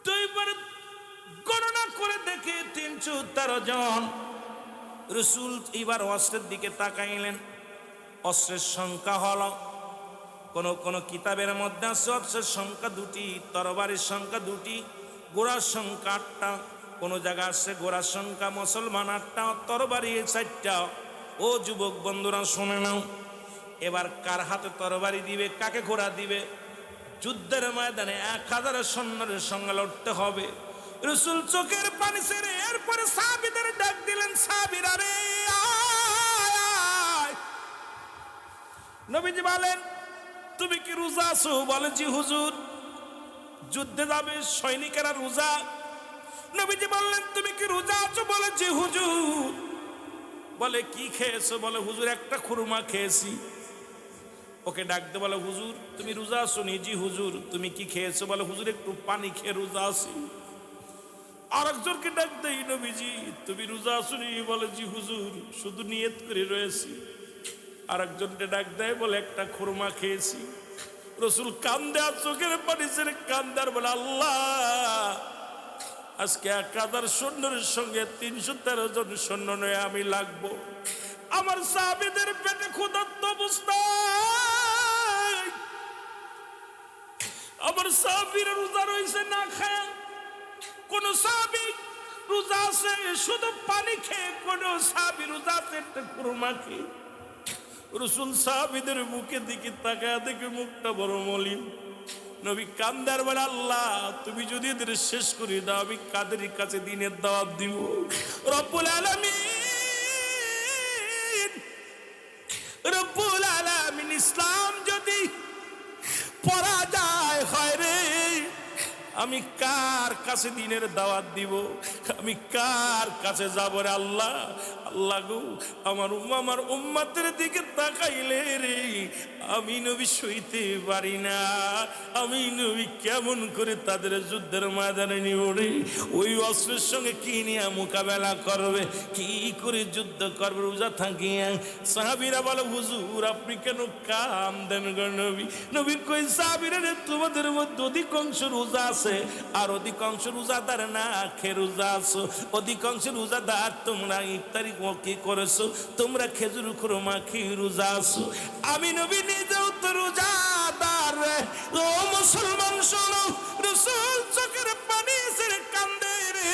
2 বার গণনা করে দেখে 313 জন। রসুল এবার অস্ত্রের দিকে তাকাইলেন। অস্ত্রের সংখ্যা হলো, কোন কোন কিতাবের মধ্যে আছে অস্ত্রের সংখ্যা 2টি, তরবারির সংখ্যা 2টি, ঘোড়ার সংখ্যা 8টা। কোন জায়গা আছে ঘোড়ার সংখ্যা মুসলমান 8টা, তরবারি 4টা। ও যুবক বন্ধুরা শুনে নাও, এবার কার হাতে তরবারি দিবে, কাকে ঘোড়া দিবে? যুদ্ধের ময়দানে 1000 সৈন্যের সঙ্গে লড়তে হবে। রসুল চোখের পানি ছেড়ে এরপরে সাহাবীদের ডাক দিলেন, সাহাবীরা রে আয়। নবীজি বলেন তুমি কি রোজা আছো? বলে জি হুজুর। যুদ্ধে যাবে সৈনিকেরা রোজা। নবীজি বললেন তুমি কি রোজা আছো? বলে জি হুজুর। বলে কি খেয়েছো? বলে হুজুর একটা খুরমা খেয়েছি। ওকে ডাকতে বলে হুজুর তুমি রোজা আছো? নি জি হুজুর। তুমি কি খেয়েছো? বলে হুজুর একটু পানি খেয়ে রোজা আছি। আরেকজনকে ডাক দেই, নবীজি তুমি রোজা আছো নি? বলে জি হুজুর, শুধু নিয়ত করে রয়েছি। আরেকজনকে ডাক দেয়, বলে একটা খুরমা খেয়েছি। রসুল কান্দে, আর চোখের পানি ছেড়ে কান্দার বলে আল্লাহ আজকে 1000 সৈন্যের সঙ্গে 313 জন সৈন্য নয় আমি লাগবো। আমার সাহাবীদের পেটে ক্ষুধার্ত অবস্থায়, আমার সাহাবীরা রোজা রয়েছে না খায়। কোন সাহাবী রোজা আছে শুধু পানি খেয়ে, কোন সাহাবী রোজা আছে একটা খুরমা খেয়ে। রসুল সাহাবীদের মুখে দিকে তাকায় দেখে মুখটা বড় মলিন। নবী কান্দার বলে, আল্লাহ তুমি যদি এদের শেষ করে দাও আমি কাদের কাছে দিনের দাওয়াত দিব? রব্বুল আলামিন, রব্বুল আলামিন ইসলাম যদি পরাজয় হয় রে, আমি কার কাছে দিনের দাওয়াত দিব? আমি কার কাছে যাব রে? আল্লাহ, আল্লাহ গো, আমার উম্মতের দিকে তাকাইলে রে আমি নবী সইতে পারি না। আমি নবী কেমন করে তাদের যুদ্ধের ময়দানে নিব রে? ওই অস্ত্রের সঙ্গে কি নিয়ে মোকাবেলা করবে, কি করে যুদ্ধ করবে? রোজা থাকিয়া সাহাবীরা বলে, হুজুর আপনি কেন কাম দেন গো নবী? নবী কই, সাহাবীরা রে তোমাদের মধ্যে অধিকাংশ রোজা আছে, আর অধিকাংশ রোজাদার না খেয়ে রোজা আছো। অধিকাংশ রোজাদার তোমরা ইফতারি কি করেছো, তোমরা খেজুর খুরমা খেয়ে রোজা আছো। আমি নবী নিজেও তো রোজাদার। ও মুসলমান শোনো, রাসূল চোখের পানি ছেড়ে কান্দে রে,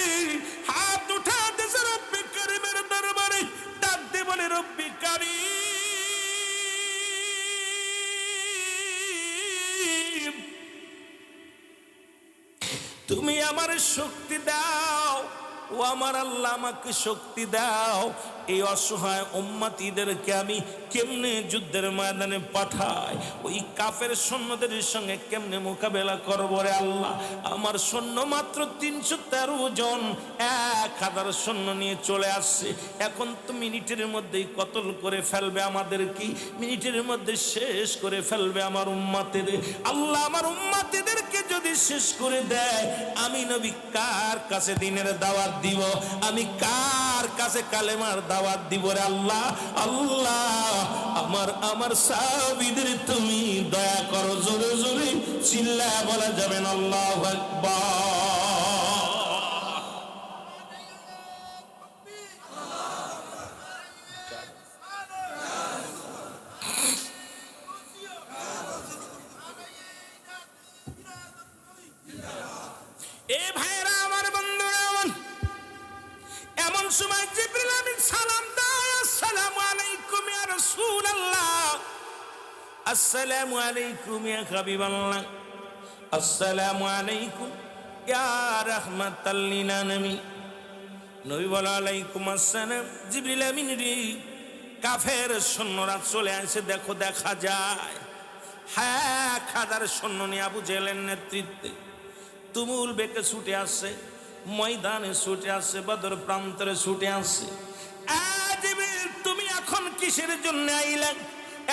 হাত উঠা দেশে রব্বি কারীমের দরবারে ডাক দে বলে, রব্বি কারীম তুমি আমার শক্তি দাও, ও আমার আল্লাহ আমাকে শক্তি দাও। এই অসহায় উম্মতীদেরকে আমি কেমনে যুদ্ধের ময়দানে পাঠাই, ওই কাফের সৈন্যদের সঙ্গে কেমনে মোকাবেলা করবো রে আল্লাহ? আমার সৈন্য মাত্র 313 জন, 1000 সৈন্য নিয়ে চলে আসছে। এখন তো মিনিটের মধ্যেই কতল করে ফেলবে আমাদের, কি মিনিটের মধ্যে শেষ করে ফেলবে আমার উম্মতের। আল্লাহ আমার উম্মতীদেরকে যদি শেষ করে দেয়, আমি নবী কার কাছে দিনের দাওয়াত দিব? আমি কার কাছে কালেমার দাওয়াত দিব রে আল্লাহ? আল্লাহ আমার সাহাবীদের তুমি দয়া করো। জোরে জোরে চিল্লায়া বলা যাবে না আল্লাহু আকবার। এ ভাইরা আমার, বন্ধুরা আমার, এমন সময় জিবরিল আমিন সালাম দেয়, আসসালামু আলাইকুম ইয়া রাসূলুল্লাহ, আসসালামু আলাইকুম ইয়া হাবিবাল্লাহ, আসসালামু আলাইকুম ইয়া রাহমাতাল লিল আলামিন। নবী বলে, আলাইকুম আসসালাম। জিবরিল আমিন রে, কাফের সৈন্যরা চলে আসে, দেখো দেখা যায় 1000 সৈন্য নিয়ে আবু জেহেলের নেতৃত্বে তুমুল বেগে ছুটে আসছে, ময়দানে ছুটে আসছে, বদর প্রান্তরে ছুটে আসছে। জিবরিল তুমি এখন কিসের জন্য আইলেন?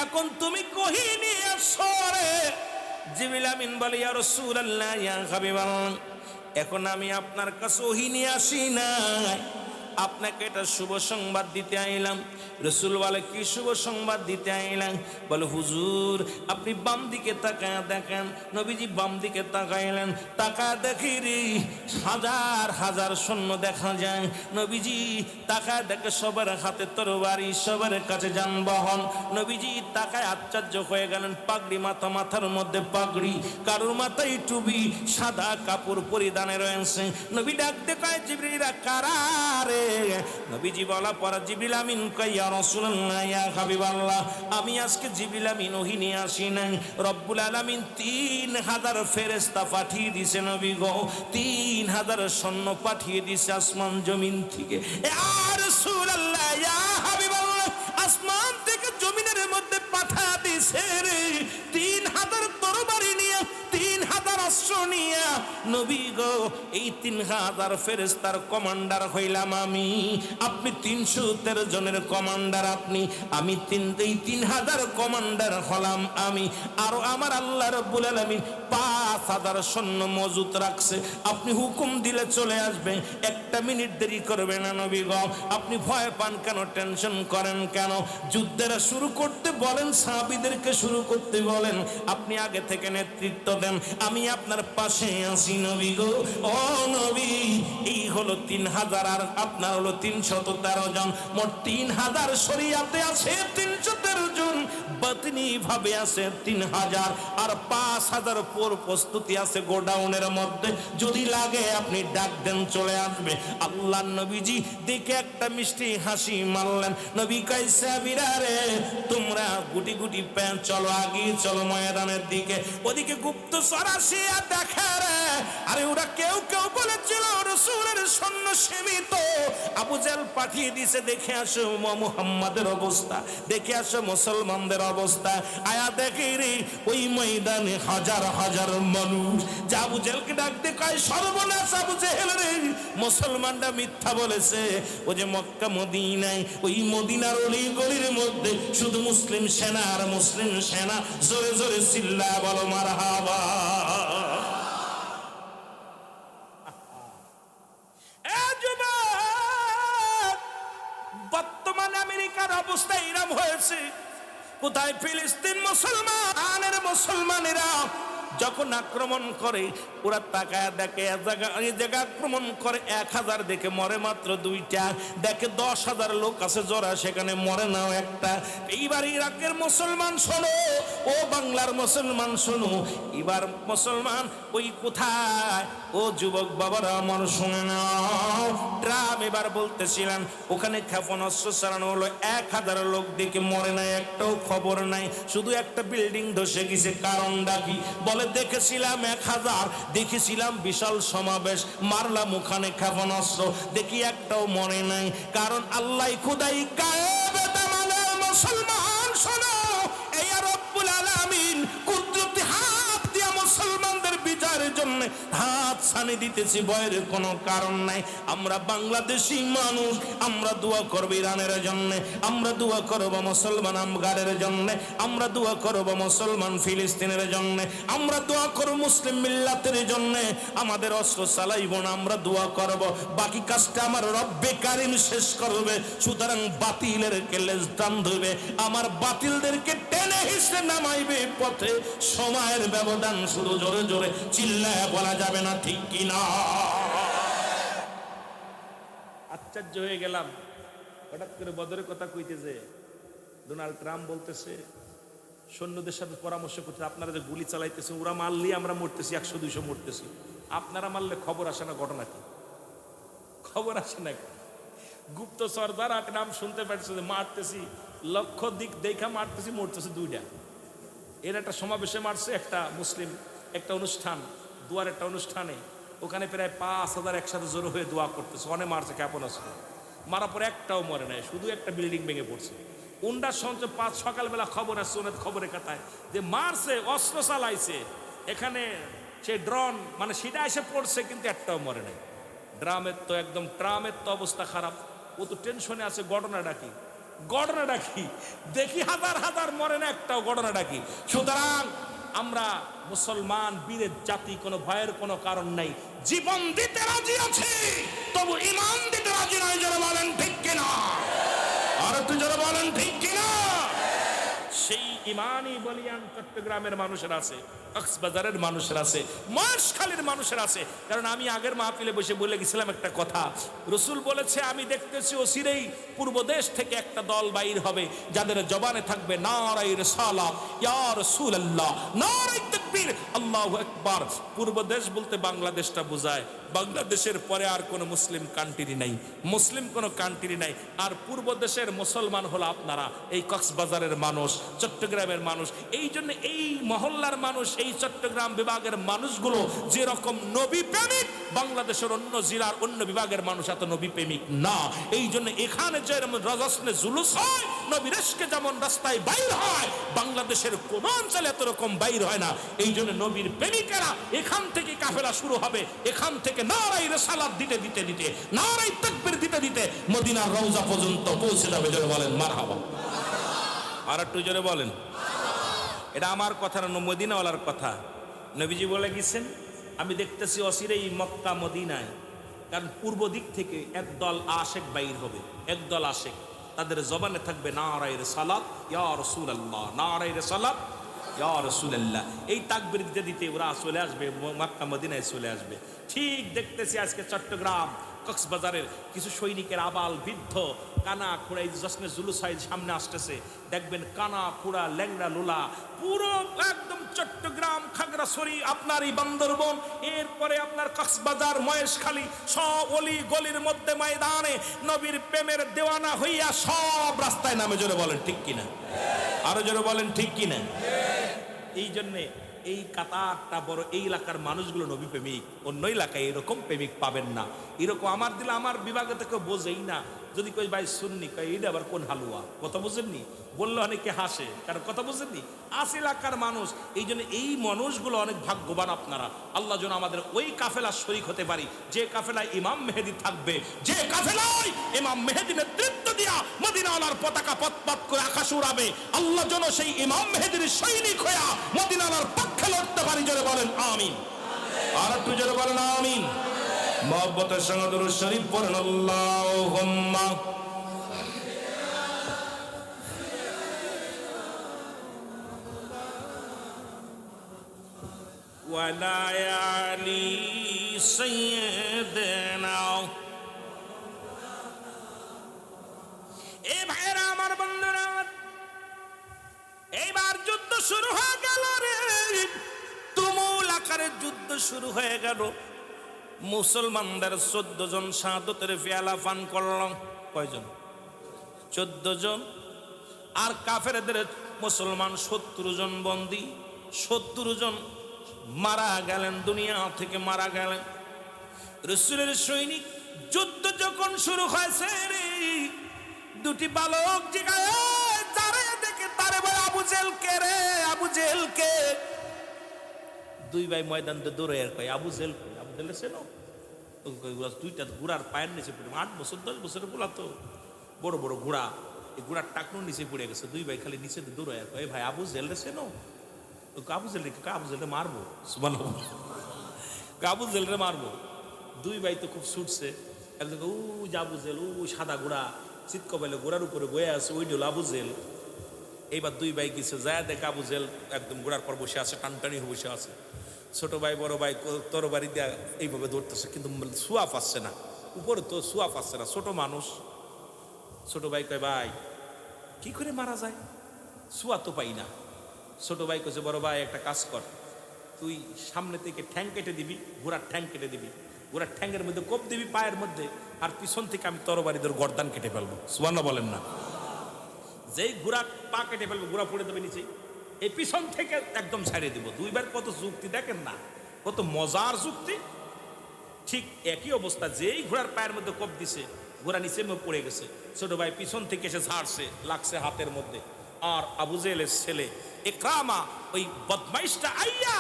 এখন তুমি কহি নিয়ে আসছো রে? জিবরিল আমিন বলে, ইয়া রাসূলুল্লাহ ইয়া হাবিবাল্লাহ, এখন আমি আপনার কাছে ওহী নিয়ে আসি না, আপনাকে এটা শুভ সংবাদ দিতে আইলাম। রাসূল বলে, কি শুভ সংবাদ দিতে আইলাম? বলে, হুজুর আপনি বাম দিকে তাকায় দেখেন। নবীজি বাম দিকে তাকাইলেন, তাকায় দেখি রে 1000 সৈন্য দেখা যায়। নবীজি তাকায় দেখে সবার হাতে তরবারি, সবার কাছে যানবাহন। নবীজি তাকায় আশ্চর্য হয়ে গেলেন, পাগড়ি মাথার মধ্যে পাগড়ি, কারোর মাথায় টুপি, সাদা কাপড় পরিধানে রয়েছে। নবী ডাক দেখায়, জিবরিল কারা রে? নবীজি বলা পরে জিবরিল আমিন কয়, ইয়া রাসূলুল্লাহ ইয়া হাবিবাল্লাহ, আমি আজকে জিবরিল আমিন ওহী নিয়ে আসি নাই। রব্বুল আলামিন 3000 ফেরেশতা পাঠিয়ে দিয়েছে নবী গো, 3000 সৈন্য পাঠিয়ে দিয়েছে আসমান জমিন থেকে। ইয়া রাসূলুল্লাহ ইয়া হাবিবাল্লাহ, আসমান থেকে জমিনের মধ্যে পাঠা দিয়েছে রে 3000 তরবারি নিয়ে, 3000 অস্ত্র নিয়ে। নবী গো, এই 3000 ফেরেশতার কমান্ডার হইলাম আমি, আপনি 313 জনের কমান্ডার আপনি, আমি 3000 কমান্ডার হলাম আমি। আর আমার আল্লাহ রাব্বুল আলামিন 5000 সৈন্য মজুত রাখছে, আপনি হুকুম দিলে চলে আসবে, একটা মিনিট দেরি করবে না নবী গো। আপনি ভয় পান কেন, টেনশন করেন কেন? যুদ্ধের শুরু করতে বলেন, সাহাবীদেরকে শুরু করতে বলেন, আপনি আগে থেকে নেতৃত্ব দেন, আমি আপনার পাশে আছি নবী গো। ও নবী, এই হলো 3000 আর আপনার হলো 313 জন, মোট 3000। শরীয়তে আছে 313 জন, বাতিনি ভাবে আছে 3000, আর 5000 পরপোষ প্রস্তুতি আছে গোডাউনের মধ্যে, যদি লাগে আপনি ডাক দেন চলে আসবে। আল্লাহ নবীজি দেখে একটা মিষ্টি হাসি মারলেন। নবী কয় সাহাবীরা রে, তোমরা গুটি গুটি প্যান্ট চলো, আগিয়ে চলো ময়দানের দিকে। ওদিকে গুপ্তচর আসিয়া দেখে রে, আরে ওরা কেউ কেউ বলেছিল রাসূলের সৈন্য সীমিত, আবু জেহেল পাঠিয়ে দিয়েছে, দেখে আসো মুহাম্মাদের অবস্থা, দেখে আসো মুসলমানদের অবস্থা। আয়া দেখে রে ওই ময়দানে হাজার হাজার মানুষ। যা আবু জেহেলকে ডাকতে কয় সর্বনাশ আবু জেহেল রে, মুসলমানরা মিথ্যা বলেছে। ও যে মক্কা মদিনায়, ওই মদিনার অলি গলির মধ্যে শুধু মুসলিম সেনা আর মুসলিম সেনা। জোরে জোরে চিল্লা বলো মারহাবা। বর্তমানে আমেরিকার অবস্থা এরকম হয়েছে, কোথায় ফিলিস্তিন মুসলমানেরা যখন আক্রমণ করে, ওরা তাকায় দেখে এই জায়গা আক্রমণ করে 1000, দেখে মরে মাত্র 2টা, দেখে 10,000 লোক আছে জোড়া, সেখানে মরে নাও একটা। এইবার ইরাকের মুসলমান শোনো, ও বাংলার মুসলমান শোনো, এবার মুসলমান ওই কোথায়, ও যুবক বাবারা আমার শুনে নাও। ট্রাম্প এবার বলতেছিলেন ওখানে ক্ষেপণাস্ত্র চালানো হলো, 1000 লোক দেখে মরে নাই, একটাও খবর নাই, শুধু একটা বিল্ডিং ধসে গেছে। কারণটা কি? বলে দেখেছিলাম 1000, দেখেছিলাম বিশাল সমাবেশ, মারলাম ওখানে ক্ষেপণাস্ত্র, দেখি একটাও মরে নাই। কারণ আল্লাহ খুদাই গায়েব তামানের মুসলমান শোনো, এই রব্বুল আলামিন কুদরতি হাত দিয়া মুসলমানদের বিজয়ের জন্য হাত ছানি দিতেছি, ভয়ের কোনো কারণ নাই। আমরা বাংলাদেশি মানুষ, আমরা দোয়া করব ইরানের জন্য, আমরা দোয়া করব মুসলমান আমগারের জন্য, আমরা দোয়া করব মুসলমান ফিলিস্তিনের জন্য, আমরা দোয়া করব মুসলিম মিল্লাতের জন্য। আমাদের অস্ত্র চালাইব না, আমরা দোয়া করব, বাকি কাজটা আমার রব্বে কারিম শেষ করবে। সুতরাং বাতিলের কেলেজ টান ধরবে, আমার বাতিলদেরকে টেনে হিসেবে নামাইবে পথে। সময়ের ব্যবধান, শুধু জোরে জোরে চিল্লায় বলা যাবে না, ঠিক কিনা? আশ্চর্য হয়ে গেলাম, হঠাৎ করে বদরের কথা কইতেছে, ডোনাল্ড ট্রাম্প বলতেছে সৈন্যদের সাথে পরামর্শ করতে, আপনারা যে গুলি চালাইতেছে, ওরা মারলে আমরা মরতেছি, 100-200 মরতেছি, আপনারা মারলে খবর আসে না, ঘটনা কি? খবর আসে না। গুপ্তচর দ্বারা নাম শুনতে পারছে যে মারতেছি, লক্ষ্য দিক দেখা মারতেছি, মরতেছে 2টা। এর একটা সমাবেশে মারছে, একটা মুসলিম একটা অনুষ্ঠান, দুয়ার একটা অনুষ্ঠানে, ওখানে প্রায় 5000 একসাথে জড়ো হয়ে দোয়া করতেছে, অনেক মারছে ক্ষেপণাস্ত্র, মারার পর একটাও মরে নাই, শুধু একটা বিল্ডিং ভেঙে পড়ছে। উন্ডার সঞ্চয় 5 সকালবেলা খবর আসছে ওনার খবরের কাতায় যে মারছে, অস্ত্র চালাইছে, এখানে সে ড্রোন মানে সেটা এসে পড়ছে, কিন্তু একটাও মরে নাই। ট্রাম্পের তো অবস্থা খারাপ, ও তো টেনশনে আছে। ঘটনাটা কি দেখি, হাজার হাজার মরে না, একটাও ঘটনাটা কি? সুতরাং আমরা মুসলমান বীরের জাতি, কোনো ভয়ের কোনো কারণ নাই, জীবন দিতে রাজি আছি, তবু ঈমান দিতে রাজি নয়। যারা বলেন ঠিক কিনা? আর একটু যারা বলেন ঠিক কিনা? সেই ইমানই বলিয়ান চট্টগ্রামের মানুষের আছে, কক্সবাজারের মানুষের আছে, মহেশখালীর মানুষের আছে। কারণ আমি আগের মাহফিলে বসে বলে গেছিলাম একটা কথা, রসুল বলেছে আমি দেখতেছি অচিরেই পূর্ব দেশ থেকে একটা দল বাইর হবে, যাদের জবানে থাকবে নারায়ে রিসালাত ইয়া রাসূলুল্লাহ, নারায়ে তাকবীর, আল্লাহু আকবার। পূর্ব দেশ বলতে বাংলাদেশটা বোঝায়, বাংলাদেশের পরে আর কোনো মুসলিম কান্ট্রি নাই, মুসলিম কোনো কান্ট্রি নাই। আর পূর্ব দেশের মুসলমান হলো আপনারা, এই কক্সবাজারের মানুষ, চট্টগ্রামের মানুষ। এই জন্য এই মহল্লার মানুষ, এই চট্টগ্রাম বিভাগের মানুষগুলো যেরকম নবী প্রেমিক, বাংলাদেশের অন্য জেলার অন্য বিভাগের মানুষ এত নবী প্রেমিক না। এই জন্য এখানে যেরকম রাজস্নে জুলুস হয়, নবী রেশকে যেমন রাস্তায় বাইর হয়, বাংলাদেশের কোন অঞ্চলে এত রকম বাইর হয় না। এই জন্য নবীর প্রেমিকেরা এখান থেকে কাফেলা শুরু হবে, এখান থেকে নারায়ে রিসালাত দিতে দিতে দিতে, নারায়ে তাকবীর দিতে দিতে মদিনার রওজা পর্যন্ত পৌঁছে যাবে। জোরে বলেন মারহাবা। আর একটু জোরে বলেন। এটা আমার কথা না, মদিনাওয়ালার কথা। নবীজি বলে গেছেন আমি দেখতেছি অচিরেই মক্কা মদিনায়, কারণ পূর্ব দিক থেকে একদল আশেক বাইর হবে, একদল আশেক, তাদের জবানে থাকবে নারায়ে রিসালাত ইয়া রাসূলুল্লাহ, নারায়ে রিসালাত ইয়া রাসূলুল্লাহ। এই তাকবীর দিতে দিতে ওরা চলে আসবে, মক্কা মদিনায় চলে আসবে। ঠিক দেখতেছি আজকে চট্টগ্রাম কক্সবাজারের কিছু সৈনিকের আবাল বৃদ্ধ কানা খোড়া, এই জশ্নে জুলুসাইদ সামনে আসতেছে, দেখবেন কানা খোড়া ল্যাংড়া লোলা পুরো একদম চট্টগ্রাম খাগড়াছড়ি আপনার এই বান্দরবন, এরপরে আপনার কক্সবাজার মহেশখালী সব অলি গলির মধ্যে ময়দানে নবীর প্রেমের দেওয়ানা হইয়া সব রাস্তায় নামে। জোরে বলেন ঠিক কিনা, আরো জোরে বলেন ঠিক কিনা। এই জন্যে এই কাতারটা বড়, এই এলাকার মানুষগুলো নবী প্রেমিক, অন্য এলাকায় এরকম প্রেমিক পাবেন না। এরকম আমার দিলে আমার বিভাগে থেকে বোঝেই না, যদি কই ভাই শুননি কই এটা আবার কোন হালুয়া, কথা বুঝেননি বললে অনেকে হাসে, কারণ কথা বুঝেননি আস এলাকার মানুষ। এই জন্য এই মানুষগুলো অনেক ভাগ্যবান আপনারা, আল্লাহ যেন আমাদের ওই কাফেলা শরীক হতে পারি যে কাফেলায় ইমাম মেহেদি থাকবে, যে কাফেলায় ইমাম মেহেদি নেতৃত্ব দিয়া মদিনাওয়ালার পতাকা পথ করে আকাশ উড়াবে। আল্লাহ যেন সেই ইমাম মেহেদির সৈনিক হইয়া মদিনাওয়ালার পক্ষে লড়তে পারি। জোরে বলেন আমিন, আর একটু জোরে বলেন আমিন। মহব্বতের সঙ্গে দুরূদ শরীফ পড়েন আল্লাহুম্মা ওয়ালা আলি সাইয়্যিদিনা। এই ভাইরা আমার, বন্ধুরা, এইবার যুদ্ধ শুরু হয়ে গেল রে, তুমুল আকারে যুদ্ধ শুরু হয়ে গেল। মুসলমানদের 14 জন শাহাদতের পেয়ালা পান করলাম। কয়জন? 14 জন। আর কাফেরদের মুসলমান 70 জন বন্দী, 70 জন মারা গেলেন, দুনিয়া থেকে মারা গেলেন। রাসূলের সৈনিক যুদ্ধ যখন শুরু হয়েছে রে, দুটি বালক জিগায় তারে দেখে তারে বলে আবু জেল কে রে, আবু জেল কে। দুই ভাই ময়দান তো দৌড়ে আর কয় আবু জেল কে, আবু জেল চেনো? দুইটা ঘোড়ার পায়ের নিচে পড়ে, 8 বছর 10 বছরের পোলা তো, বড় বড় ঘোড়া, এই ঘোড়ার টাকনুর নিচে পড়ে গেছে। দুই ভাই খালি নিচে দৌড়ে আর কয় ভাই আবু জেল রে চেনো? আবু জেল রে, আবু জেল রে মারবো, সুবহানাল্লাহ, আবু জেল রে মারবো। দুই ভাই তো খুব ছুটছে, একজন ও আবু জেল, ও সাদা ঘোড়া চিৎক পাইলে ঘোড়ার উপরে বয়ে আছে, ওই ডল আবু জেল। এইবার দুই ভাই গেছে, যায় দেখ আবু জেল একদম ঘোড়ার পর বসে আছে, টানটানি হয়ে বসে আছে। ছোট ভাই বড় ভাই তরবারি দেয়া এইভাবে দৌড়তেছে, কিন্তু সোয়া পাচ্ছে না, উপরে তো সোয়া পাচ্ছে না, ছোট মানুষ। ছোট ভাই কয় ভাই কি করে মারা যায়, সোয়া তো পাই না। ছোট ভাই কইছে বড় ভাই একটা কাজ কর, তুই সামনে থেকে ঠ্যাং কেটে দিবি, ঘোড়ার ঠ্যাং কেটে দিবি, ঘোড়ার ঠ্যাংয়ের মধ্যে কোপ দিবি পায়ের মধ্যে, আর পিছন থেকে আমি তরবারি ধরে গর্দান কেটে ফেলবো। সুবহানাল্লাহ বলেন না। যেই ঘোড়া পা কেটে ফেলবো, ঘোড়া পড়ে দেবে নিচে, এই পিছন থেকে একদম ছাড়িয়ে দিব। দুইবার কত যুক্তি দেখেন না, কত মজার যুক্তি। ঠিক একই অবস্থা, যেই ঘোড়ার পায়ের মধ্যে কোপ দিছে, ঘোড়া নিচে পড়ে গেছে। ছোট ভাই পিছন থেকে এসে ঝাড়ছে, লাগছে হাতের মধ্যে। আর আবু জেলের ছেলে ইকরামা ওই বদমাইশটা আইয়া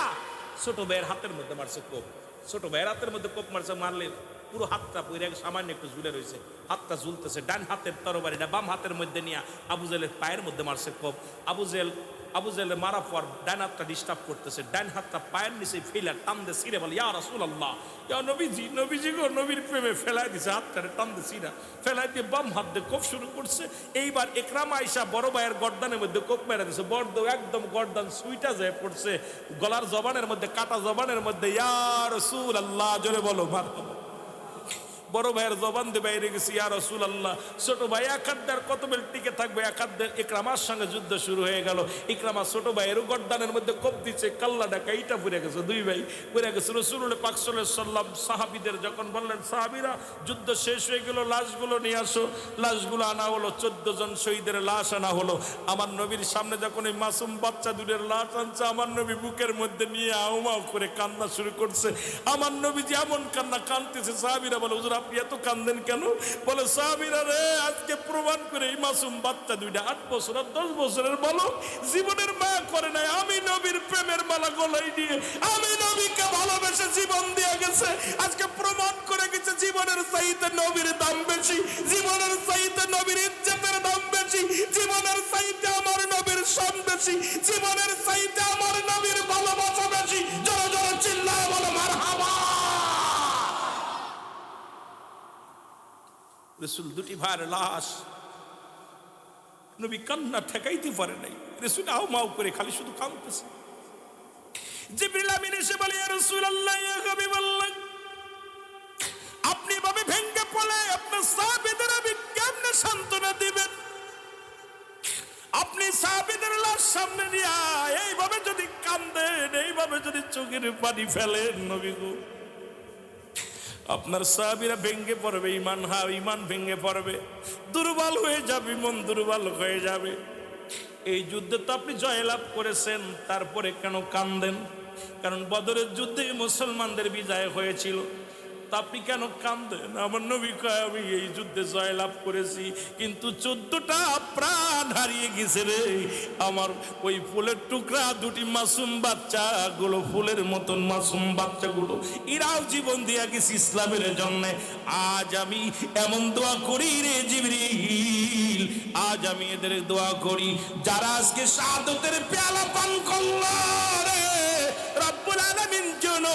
ছোট ভাইয়ের হাতের মধ্যে মারছে কোপ। ছোট ভাইয়ের হাতের মধ্যে কোপ মারছে, মারলে পুরো হাতটা পড়ে সামান্য একটু ঝুলে রয়েছে, হাতটা ঝুলতেছে। ডান হাতের তরবারিটা বাম হাতের মধ্যে নিয়ে আবু জেলের পায়ের মধ্যে মারছে কোপ। আবু জেলের মারা পর ডান হাতটা ডিস্টার্ব করতেছে, ডান হাতটা পায়ের নিচে ফেলে টান দিয়ে ছিঁড়ে বলে ইয়া রাসূলুল্লাহ, ইয়া নবীজি, নবীজি গো, নবীর প্রেমে ফেলাই দিছে, হাতটারে টান দিয়ে ছিঁড়া ফেলাই দিয়ে বাম হাত দিয়ে কোপ শুরু করছে। এইবার ইকরামা আয়েশা বড় ভাইয়ের গর্দানের মধ্যে কোপ মেরে দিছে, বড় একদম গর্দান সুইটা যায় পড়ছে, গলার জবানের মধ্যে, কাটা জবানের মধ্যে, ইয়া রাসূলুল্লাহ, জোরে বলো মারহাবা। বড় ভাইয়ের জবান দিয়ে বাইরে গেছি, ইয়া রাসূলুল্লাহ। ছোট ভাই এক হাত দিয়ে কত বেল টিকে থাকবে, এক হাত দিয়ে ইকরামার সঙ্গে যুদ্ধ শুরু হয়ে গেল। ইকরামা ছোট ভাইয়ের গর্দানের মধ্যে কোপ দিচ্ছে, কাল্লা ডাকা ইটা পড়ে গেছে, দুই ভাই পড়ে গেছে। রাসূলুল্লাহ পাক সাল্লাল্লাহু আলাইহি ওয়াসাল্লাম সাহাবীদের যখন বললেন, সাহাবীরা যুদ্ধ শেষ হয়ে গেল, লাশগুলো নিয়ে আসো। লাশগুলো আনা হলো, 14 জন শহীদের লাশ আনা হলো। আমার নবীর সামনে যখন এই মাসুম বাচ্চা দুটোর লাশ আনছে, আমার নবী বুকের মধ্যে নিয়ে আউমাউ করে কান্না শুরু করছে। আমার নবী যেমন কান্না কাঁদতেছে, সাহাবীরা বলে হুজুর আপনি এত কান্দেন কেন? বলে সাহাবীরা রে, আজকে প্রমাণ করে এই মাসুম বাচ্চা দুইটা 8 বছর আর 10 বছরের বলো, জীবনের মায়া করে নাই, আমি নবীর প্রেমের মালা গলায় দিয়ে আমি নবীকে ভালোবেসে জীবন দিয়ে গেছে। আজকে প্রমাণ করে গেছে জীবনের চাইতে নবীর দাম বেশি, জীবনের চাইতে নবীর ইজ্জতের দাম বেশি, জীবনের চাইতে আমার নবীর শান বেশি, জীবনের চাইতে আমার নবীর ভালোবাসা বেশি। জোরে জোরে চিল্লায় বলো মারহাবা। রাসূল দুটি ভাইয়ের লাশ, নবী কান্না ঠেকাইতে পারে নাই, রাসূল আউমাউ করে খালি শুধু কাঁদতেছে। জিবরিল আমিন এসে বলে, ইয়া রাসূলুল্লাহ, ইয়া হাবিবাল্লাহ, আপনি ভাবে ভেঙ্গে পড়লে আপনার সাহাবীদের আমি কেমনে সান্ত্বনা দিবেন? আপনি সাহাবীদের লাশ সামনে নিয়ে এইভাবে যদি কান্দেন, এইভাবে যদি চোখের পানি ফেলেন, নবী গো, আপনার সাহাবীরা ভেঙ্গে পড়বে, ইমান ভেঙ্গে পড়বে, দুর্বল হয়ে যাবে, মন দুর্বল হয়ে যাবে। এই যুদ্ধে তো আপনি জয়লাভ করেছেন, তারপরে কেন কান্দেন? কারণ বদরের যুদ্ধে মুসলমানদের বিজয় হয়েছিল, তা আপনি কেন কান্দেন? আমার নবী কয়, আমি এই যুদ্ধে জয়লাভ করেছি, কিন্তু 14টা প্রাণ হারিয়ে গেছে রে আমার। ওই ফুলের টুকরা দুটি মাসুম বাচ্চাগুলো, ফুলের মতন মাসুম বাচ্চাগুলো, এরাও জীবন দিয়া গেছে ইসলামের জন্য। আজ আমি এমন দোয়া করি রে জিবরিল, আজ আমি এদের দোয়া করি যারা আজকে শাহাদাতের পেয়ালা পান করলো রে রব্বুল আলামিন যেন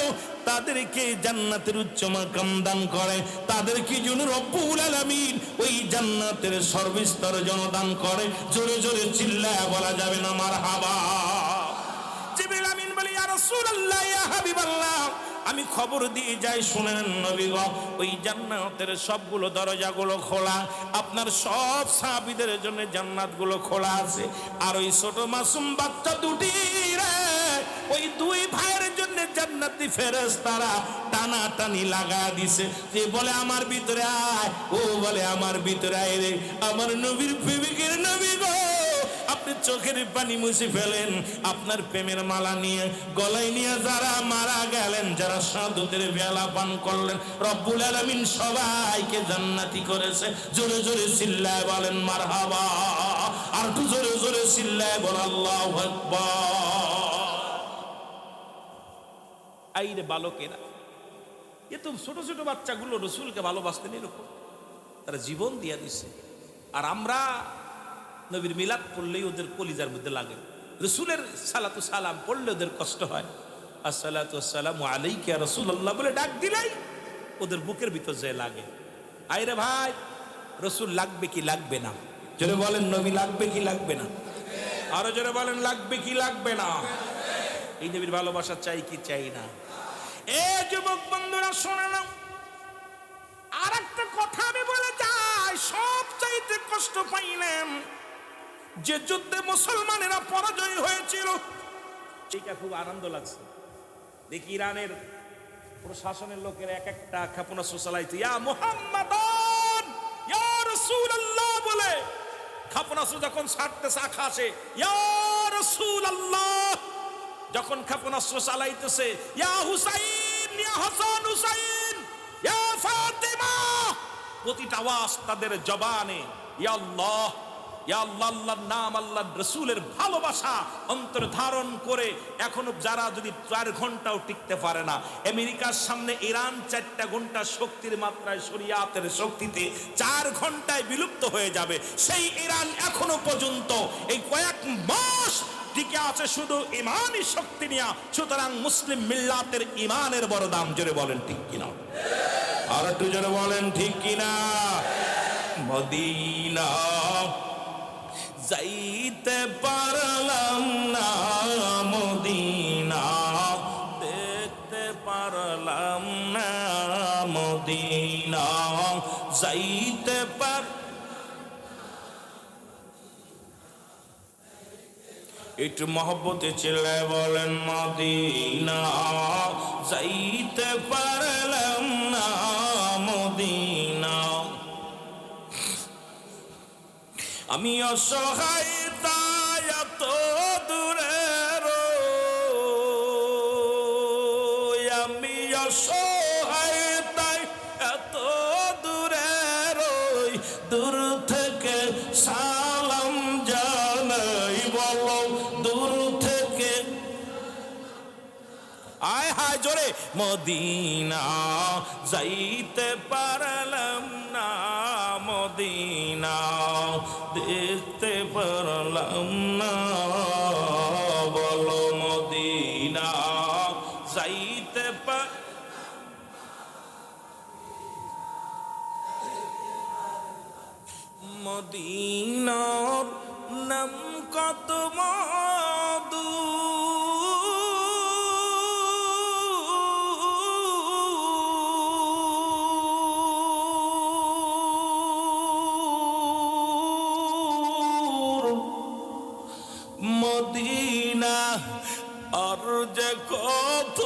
তাদেরকে জান্নাতের উচ্চ মাকাম দান করে, তাদেরকে যেন রব্বুল আলামিন ওই জান্নাতের সর্বস্তর যেন দান করে। জোরে জোরে চিল্লায়া বলা যাবে না মারহাবা? জিবরিল আমিন বলে, ইয়া রাসূলুল্লাহ, ইয়া হাবিবাল্লাহ, আমি খবর দিয়ে যাই, শুনেন নবী গো, ওই জান্নাতের সবগুলো দরজাগুলো খোলা, আপনার সব সাহাবীদের জন্য জান্নাতগুলো খোলা আছে। আর ওই ছোট মাসুম বাচ্চা দুটি রে, ওই দুই ভাইয়ের জন্য জান্নাতি ফেরেশতারা টানাটানি লাগা দিছে। যে বলে আমার ভিতরে আয়, ও বলে আমার ভিতরে আয় রে। আমার নবীর প্রেমিকের নবী গো, আপনি চোখের পানি মুছে ফেলেন, আপনার প্রেমের মালা নিয়ে গলায় নিয়ে যারা মারা গেলেন, যারা শাহাদাতের পেয়ালা পান করলেন, রব্বুল আলামিন সবাইকে জান্নাতি করেছে। জোরে জোরে চিল্লায় বলেন মারহাবা, আর একটু জোরে জোরে চিল্লায় বল আল্লাহু আকবার। আইরে বালকেরা, এ তো ছোট ছোট বাচ্চাগুলো রসুলকে ভালোবাসতেন, এরকম তারা জীবন দিয়া দিছে। আর আমরা নবীর মিলাদ পড়লেই ওদের কলিজার মধ্যে লাগে, রসুলের সালাতু সালাম পড়লে ওদের কষ্ট হয়। আসসালাতু আসসালামু আলাইকা ইয়া রাসূলুল্লাহ বলে ডাক দিলাই ওদের বুকের ভিতর যে লাগে। আইরে ভাই, রসুল লাগবে কি লাগবে না? জোরে বলেন, নবী লাগবে কি লাগবে না? আরো জোরে বলেন, লাগবে কি লাগবে না? এই নবীর ভালোবাসা চাই কি চাই না? এ যুবক বন্ধুরা শোনে না, আর একটা কথা আমি বলে যাই, সব চাইতে কষ্ট পাইলেন যে যুদ্ধে মুসলমানেরা পরাজয় হয়েছিল, এটা খুব আনন্দ লাগছে। দেখি ইরানের প্রশাসনের লোকের এক একটা ক্ষেপণাস্ত্র চালাইতো, ইয়া মুহাম্মাদান ইয়া রাসূলুল্লাহ বলে ক্ষেপণাস্ত্র যখন ছাড়তেছে আকাশে, ইয়া রাসূলুল্লাহ, যখন ক্ষেপণাস্ত্র চালাইতেছে, ইয়া হুসাইন ইয়া হাসান হুসাইন ইয়া ফাতিমা, প্রতিটা আওয়াজ তাদের জবানে ইয়া আল্লাহ ইয়া আল্লাহ, আল্লাহর নাম, আল্লাহর রাসূলের ভালোবাসা অন্তরে ধারণ করে। এখনো যারা যদি 4 ঘন্টাও টিকতে পারে না, আমেরিকার সামনে ইরান 4টা ঘন্টা শক্তির মাত্রায়, শরিয়াতের শক্তিতে 4 ঘন্টায় বিলুপ্ত হয়ে যাবে, সেই ইরান এখনো পর্যন্ত এই কয়েক মাস টিকে আছে শুধু ইমানি শক্তি নিয়ে। সুতরাং মুসলিম মিল্লাতের ইমানের বড় দাম। জোরে বলেন ঠিক কিনা? আর একটু জোরে বলেন ঠিক কিনা? মদিনা যাইতে পারলাম না, মদিনা দেখতে পারলাম না, মদিনা যাইতে পার, একটু মহব্বতে চিল্লায় বলেন মদিনা যাইতে পারলাম না, মদিনা। আমি অসহায় তাই এত দূরে রই, আমি অসহায় তাই এত দূরে রই, দূর থেকে সালাম জানাই, বলো দূর থেকে। আয় হায় জোরে, মদিনা যাইতে পারলাম না, মদিনা দেখতে পারলাম না, বলো মদিনা যাইতে পার। মদিনার নাম কত মধু, যে কত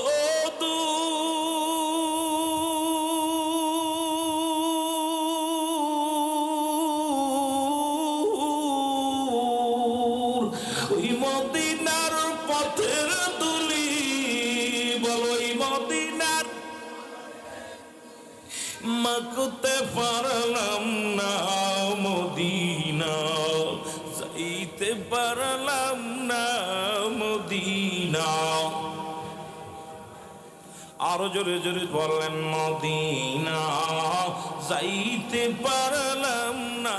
দূর ওই মদিনার পথের দুলি বলো ওই মদিনার মাকুতে পারলাম না মদিনা যাইতে পারলাম না মদিনা আরো জোরে জোরে বললেন মদিনা যাইতে পারলাম না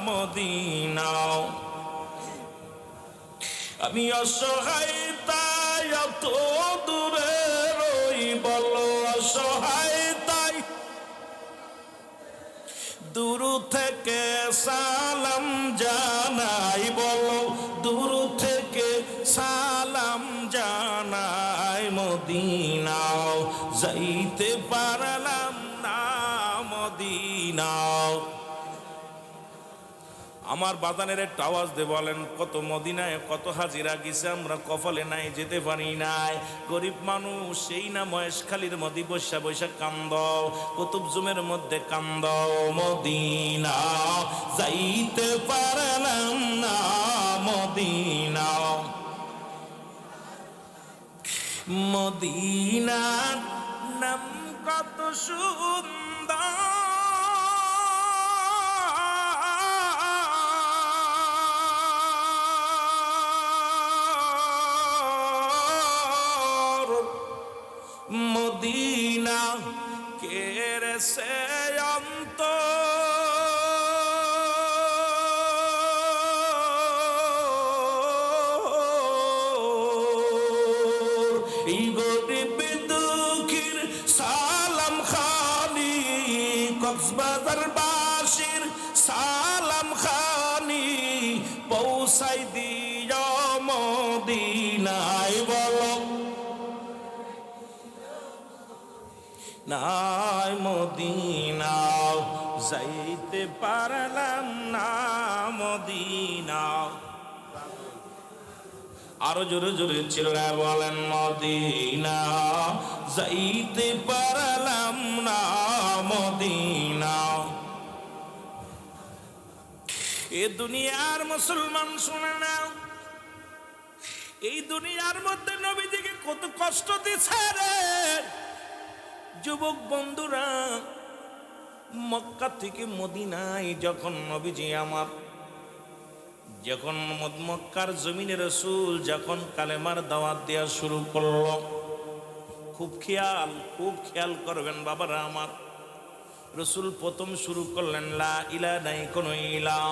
মদিনা আমি অসহায় তাই এত দূরে রই বলো অসহায় তাই দূর থেকে সালাম জানাই বলো দূর থেকে সালাম জানাই মদিনা যাইতে পারলাম না মদিনা আমার বাদানের একটা আওয়াজ দিয়ে বলেন কত মদিনায় কত হাজিরা গেছে আমরা কপালে নাই যেতে পারি নাই গরিব মানুষ সেই না মহেশখালীর মধ্যে বৈশা বৈশা কান্দ কুতুবজুমের মধ্যে কান্দ মদিনা যাইতে পারলাম না মদিনা মদিনার নাম কত সুন্দর মদিনা কেরে সে অন্ত এই গরিব দুঃখীর সালাম খানি কক্সবাজার বাসীর সালাম খানি পৌঁছাই দিও মদিনায় বলো নাই মদিনা যাইতে পারলাম না মদিনা আরো জোরে জোরে চিল্লায় বলেন মদিনা যাইতে পারলাম না মদিনা এ দুনিয়ার মুসলমান শুনে না এই দুনিয়ার মধ্যে নবীজিকে কত কষ্ট দিছে রে যুবক বন্ধুরা মক্কা থেকে মদিনায় যখন নবীজি আমার যখন মক্কার জমিনে রাসূল যখন কালেমার দাওয়াত দেওয়া শুরু করলো খুব খেয়াল করবেন বাবারা আমার রাসূল প্রথম শুরু করলেন লা ইলাহা নাই কোন ইলাহ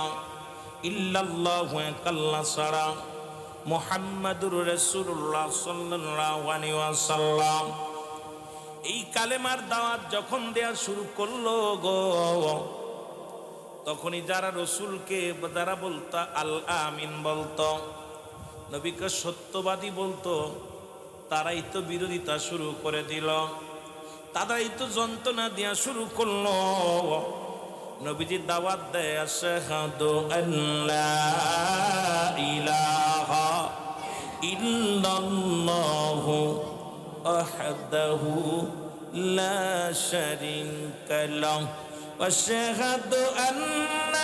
ইল্লাল্লাহু কাল্লা সারা মুহাম্মাদুর রাসূলুল্লাহ সাল্লাল্লাহু আলাইহি ওয়াসাল্লাম এই কালেমার দাওয়াত যখন দেয়া শুরু করলো গো তখনই যারা রসুলকে যারা বলতো আল আমিন বলতো নবীকে সত্যবাদী বলতো তারাই তো বিরোধিতা শুরু করে দিল তারাই তো যন্ত্রণা দেয়া শুরু করলো নবীজি দাওয়াত দেয় আশহাদু আল্লা ইলাহা ইল্লাল্লাহু وحده لا شريك له واشهد ان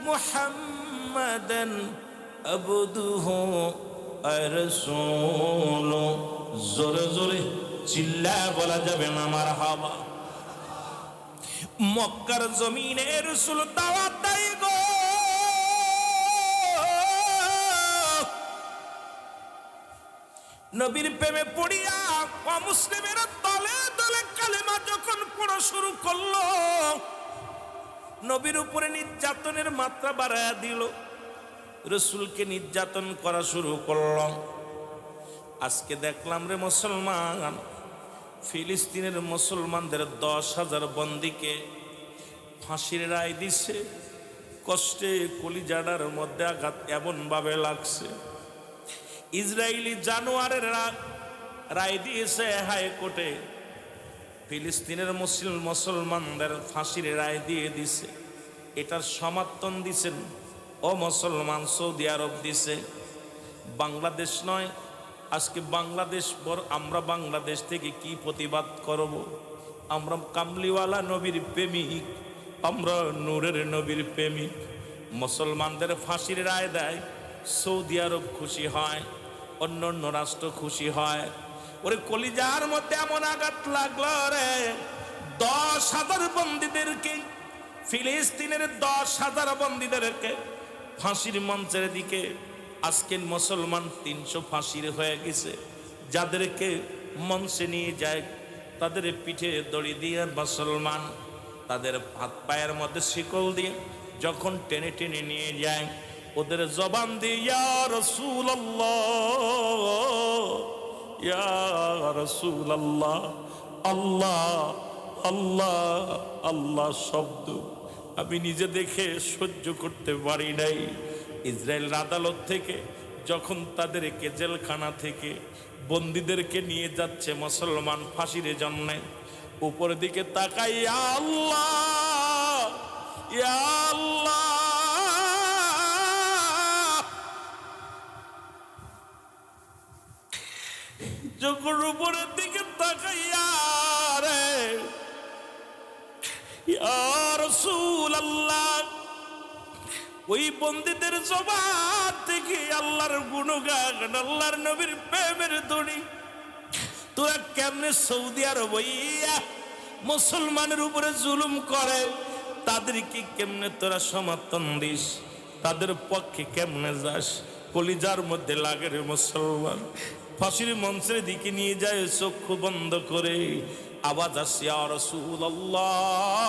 محمدا عبده ورسوله জোরে জোরে চিল্লায় বলা যাবে না মারহাবা মক্কার জমিনে রাসূল দাওয়াত দেয় গো নবীর প্রেমে পড়িয়া অমুসলিমের দলে দলে কালেমা যখন পড়া শুরু করলো নবীর উপরে নির্যাতনের মাত্রা বাড়ায়া দিল রাসূলকে নির্যাতন করা শুরু করলো আজকে দেখলাম রে মুসলমান ফিলিস্তিনের মুসলমানদের 10,000 বন্দীকে ফাঁসির রায় দিছে কষ্টে কলিজাটার মধ্যে আঘাত এমন ভাবে লাগছে ইসরায়েলি জানোয়ারের রায় দিয়েছে হাইকোর্টে ফিলিস্তিনের মুসলমানদের ফাঁসির রায় দিয়ে দিছে এটার সমর্থন দিছেন ও মুসলমান সৌদি আরব দিছে বাংলাদেশ নয় আজকে বাংলাদেশ আমরা বাংলাদেশ থেকে কি প্রতিবাদ করব? আমরা কামলিওয়ালা নবীর প্রেমিক, আমরা নূরের নবীর প্রেমিক। মুসলমানদের ফাঁসির রায় দেয়, সৌদি আরব খুশি হয়, অন্য অন্য রাষ্ট্র খুশি হয়। ওরে কলিজার মধ্যে এমন আঘাত লাগলো রে, 10,000 বন্দীদেরকে, ফিলিস্তিনের 10,000 বন্দীদেরকে ফাঁসির মঞ্চের দিকে আজকে মুসলমান 300 ফাঁসির হয়ে গেছে। যাদেরকে মঞ্চে নিয়ে যায় তাদের পিঠে দড়ি দিয়ে মুসলমান, তাদের হাত পায়ের মধ্যে শিকল দিয়ে যখন টেনে টেনে নিয়ে যায়, ওদের জবান দিয়ে ইয়া রাসূলুল্লাহ, ইয়া রাসূলুল্লাহ, আল্লাহ আল্লাহ আল্লাহ শব্দ আমি নিজে দেখে সহ্য করতে পারি নাই। ইসরায়েল আদালত থেকে যখন তাদেরকে জেলখানা থেকে বন্দীদেরকে নিয়ে যাচ্ছে মুসলমান ফাঁসির জন্যে, উপরের দিকে তাকাই ইয়া আল্লাহ, ইয়া আল্লাহ, যখন উপরের দিকে তাকাইয়া রে ইয়া রাসূলুল্লাহ, ওই বন্দীদের জবান থেকে আল্লাহর গুণগান, আল্লাহর নবীর প্রেমের ধ্বনি। তোরা কেমনে সৌদি আরব হইয়া মুসলমানের উপরে জুলুম করে, তাদেরকে কেমনে তোরা সমর্থন দিস, তাদের পক্ষে কেমনে যাস? কলিজার মধ্যে লাগে রে মুসলমান। ফাঁসির মঞ্চের দিকে নিয়ে যায়, চক্ষু বন্ধ করে আওয়াজ আসে ইয়া রাসূলুল্লাহ,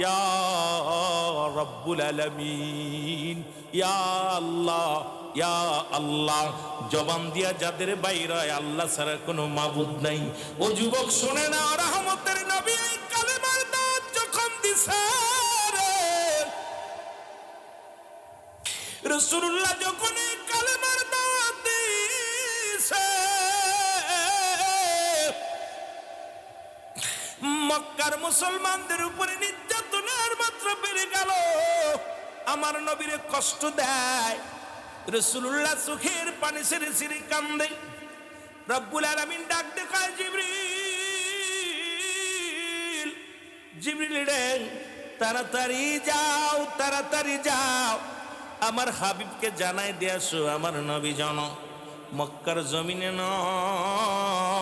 ইয়া রাব্বুল আলামিন, ইয়া আল্লাহ, ইয়া আল্লাহ। জবান দিয়া যাদের বাইরে আল্লাহ ছাড়া কোনো মাবুদ নাই। ও যুবক শোনে না, রহমতের নবী এই কালেমার দাওয়াত যখন দিছে রে, রাসূলুল্লাহ যখন এই কালেমার দাওয়াত দিছে, মক্কার মুসলমানদের উপরে নির্যাতনের মাত্রা বেড়ে গেল। আমার নবীরে কষ্ট দেয়, রাসূলুল্লাহ চোখের পানি ছেড়ে ছেড়ে কান্দে। রব্বুল আলামিন ডাক দেখায় জিবরিল, জিবরিল রে তাড়াতাড়ি যাও, তাড়াতাড়ি যাও, আমার হাবিবকে জানাই দিয়ে আসো আমার নবী যেন মক্কার জমিনে নয়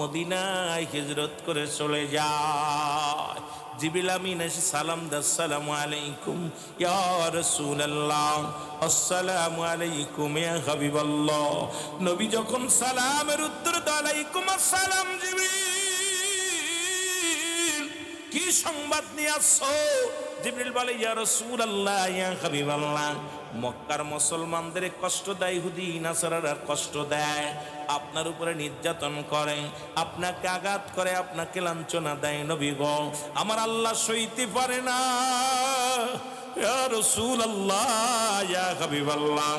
মদিনায় হিজরত করে চলে যায়। জিবরিল আমিন এসে সালাম দেয়, আসসালামু আলাইকুম ইয়া রাসূলুল্লাহ, আসসালামু আলাইকুম ইয়া হাবিবাল্লাহ। নবী যখন সালামের উত্তর দেয় আলাইকুম আসসালাম, জিবরিল কি সংবাদ নিয়ে আসছো? জিবরিল বলে ইয়া রাসূলুল্লাহ, ইয়া হাবিবাল্লাহ, মক্কার মুসলমানদের কষ্ট দেয় ইহুদি নাসারারা, কষ্ট দেয়, আপনার উপরে নির্যাতন করে, আপনাকে আঘাত করে, আপনাকে লাঞ্ছনা দেয়। নবী গো, আমার আল্লাহ সইতে পারে না। ইয়া রাসূলুল্লাহ, ইয়া হাবিবাল্লাহ,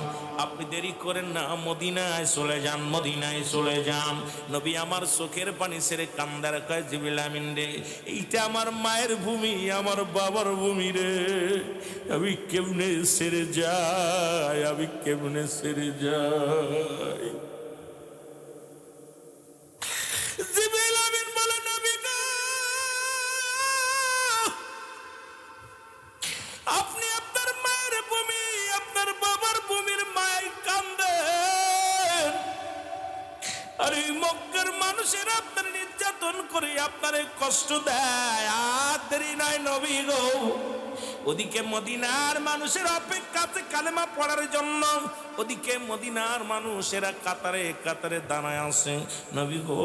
আপনি দেরি করেন না, মদিনায় চলে যান, মদিনায় চলে যান। নবী আমার চোখের পানি ছেড়ে কান্দার কয় জিবরিল আমিন রে, এইটা আমার মায়ের ভূমি, আমার বাবার ভূমি রে, আমি কেমনে ছেড়ে যাই, আমি কেমনে ছেড়ে যাই? জিবরিল আমিন বলে নবী গো, আপনি আপনার মায়ের ভূমি, আপনার বাবার ভূমির মায় কান্দেন, আর এই মক্কার মানুষের আপনার নির্যাতন করে আপনার কষ্ট দেয়। আর দেরি নাই নবী গো, ওদিকে মদিনার মানুষের অপেক্ষাতে কালেমা পড়ার জন্য, ওদিকে মদিনার মানুষেরা কাতারে কাতারে দাঁড়ায় আছে। নবী গো,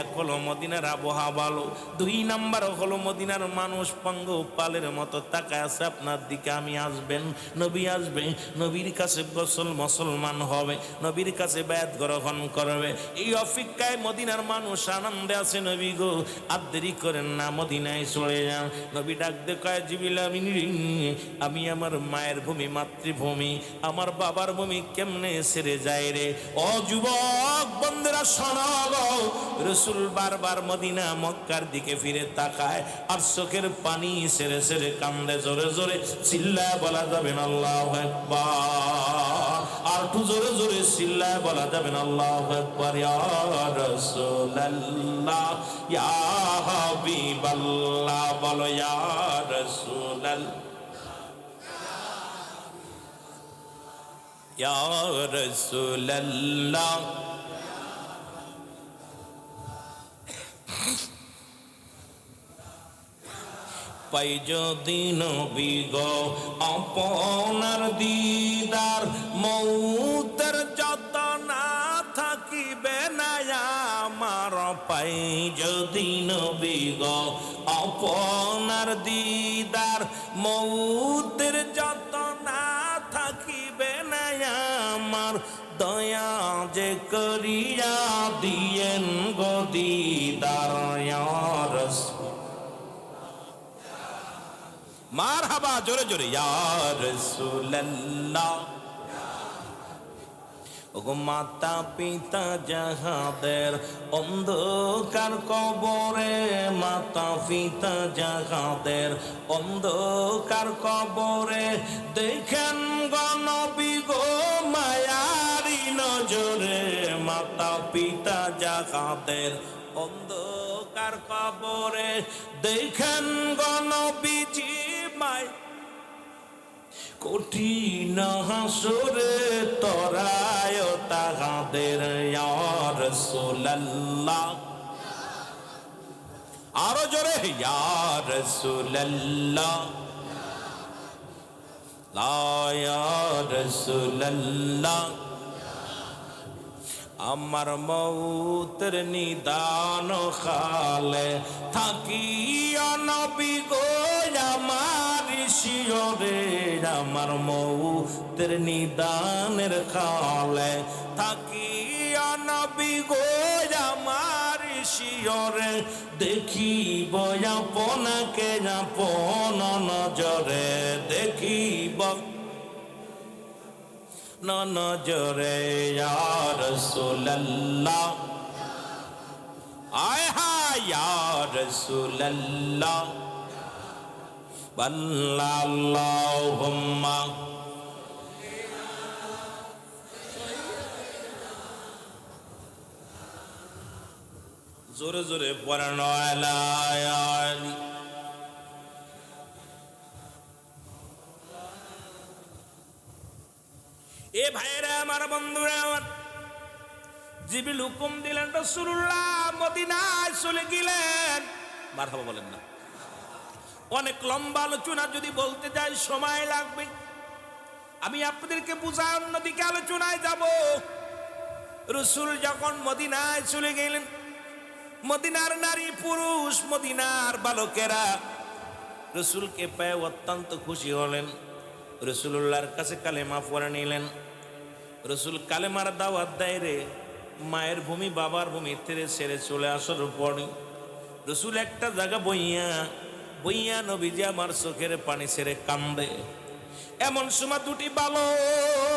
এক হলো মদিনার আবহাওয়া ভালো, 2 নাম্বার হলো মদিনার মানুষ পঙ্গপালের মতো তাকায় আছে আপনার দিকে। আমি আসবেন, নবী আসবে, নবীর কাছে গোসল মুসলমান হবে, নবীর কাছে বায়াত গ্রহণ করবে, এই অপেক্ষায় মদিনার মানুষ আনন্দে আছে। নবী গো, আর দেরি করেন না, মদিনায় চলে যান। নবী ডাক দেখায় জিবরিল আমিন, আমি আমার মায়ের ভূমি, মাতৃভূমি, আমার বাবার ভূমি কেমনে ছেড়ে যায় রে? ও যুবক বন্ধুরা শোনো গো, রসুল বারবার মদিনা মক্কার দিকে ফিরে তাকায় আর চোখের পানি ছেড়ে ছেড়ে কান্দে জোরে জোরে চিল্লায় বলা যাবে না আল্লাহু আকবার। আর একটু জোরে জোরে চিল্লায় বলা যাবে না আল্লাহু আকবার। ইয়া রাসূলুল্লাহ ইয়া হাবিবাল্লাহ, বলো ইয়া রাসূলুল্লাহ ইয়া রাসূলুল্লাহ। পাই যদি নবী গো আপনার দিদার, মৌতের যত না থাকিবে না আমার। পাই যদি নবী গো আপনার দিদার, মৌতের যত না থাকিবে না আমার। দয়া যে করিয়া দিয়েন গো দিদার ইয়া রাসূল। মারহাবা, জোরে জোরে ইয়া রাসূলুল্লাহ। ওগো মাতা পিতা যাহাদের অন্ধকার কবরে, মাতা পিতা যাহাদের অন্ধকার কবরে, দেখেন গো নবী গো মায়ারি নজরে। মাতা পিতা যাহাদের অন্ধকার কবরে, দেখেন গো নবীজি মাই কঠিন হাসরে তরায় তাহাদের ইয়া রাসূলুল্লাহ। আরো জোরে ইয়া রাসূলুল্লাহ লা ইয়া রাসূলুল্লাহ। আমার মৌতের নিদান খালে থাকিয়া নবী গো আমার শিয়রে। আমার মৌতের নিদানের খালে থাকিয়া নবী গো আমার শিয়রে। দেখিব আপনাকে আপন নজরে, দেখিব নজরে ইয়া রাসূলুল্লাহ। আয় হায় ইয়া রাসূলুল্লাহ। আল্লাহুম্মা জোরে জোরে পড়ানো আলা আলি। এ ভাইরা আমার, বন্ধুরা আমার, জিবরিল হুকুম দিলেন রাসূলুল্লাহ মদিনায় চলে গেলেন। মারহাবা বলেন না। অনেক লম্বা আলোচনা যদি বলতে যাই সময় লাগবে, আমি আপনাদেরকে বুঝাই অন্যদিকে আলোচনায় যাব। রাসূল যখন মদিনায় চলে গেলেন, মদিনার নারী পুরুষ, মদিনার বালকেরা রাসূলকে পেয়ে অত্যন্ত খুশি হলেন। রাসূলুল্লাহর কাছে কালেমা পড়ে নিলেন। রাসূল কালেমার দাওয়াত দেয় রে। মায়ের ভূমি বাবার ভূমি ছেড়ে ছেড়ে চলে আসার পরে রাসূল একটা জায়গা বইয়া বইয়া নবীজি আমার চোখের পানি ছেড়ে কান্দে। এমন সময় দুটি বালক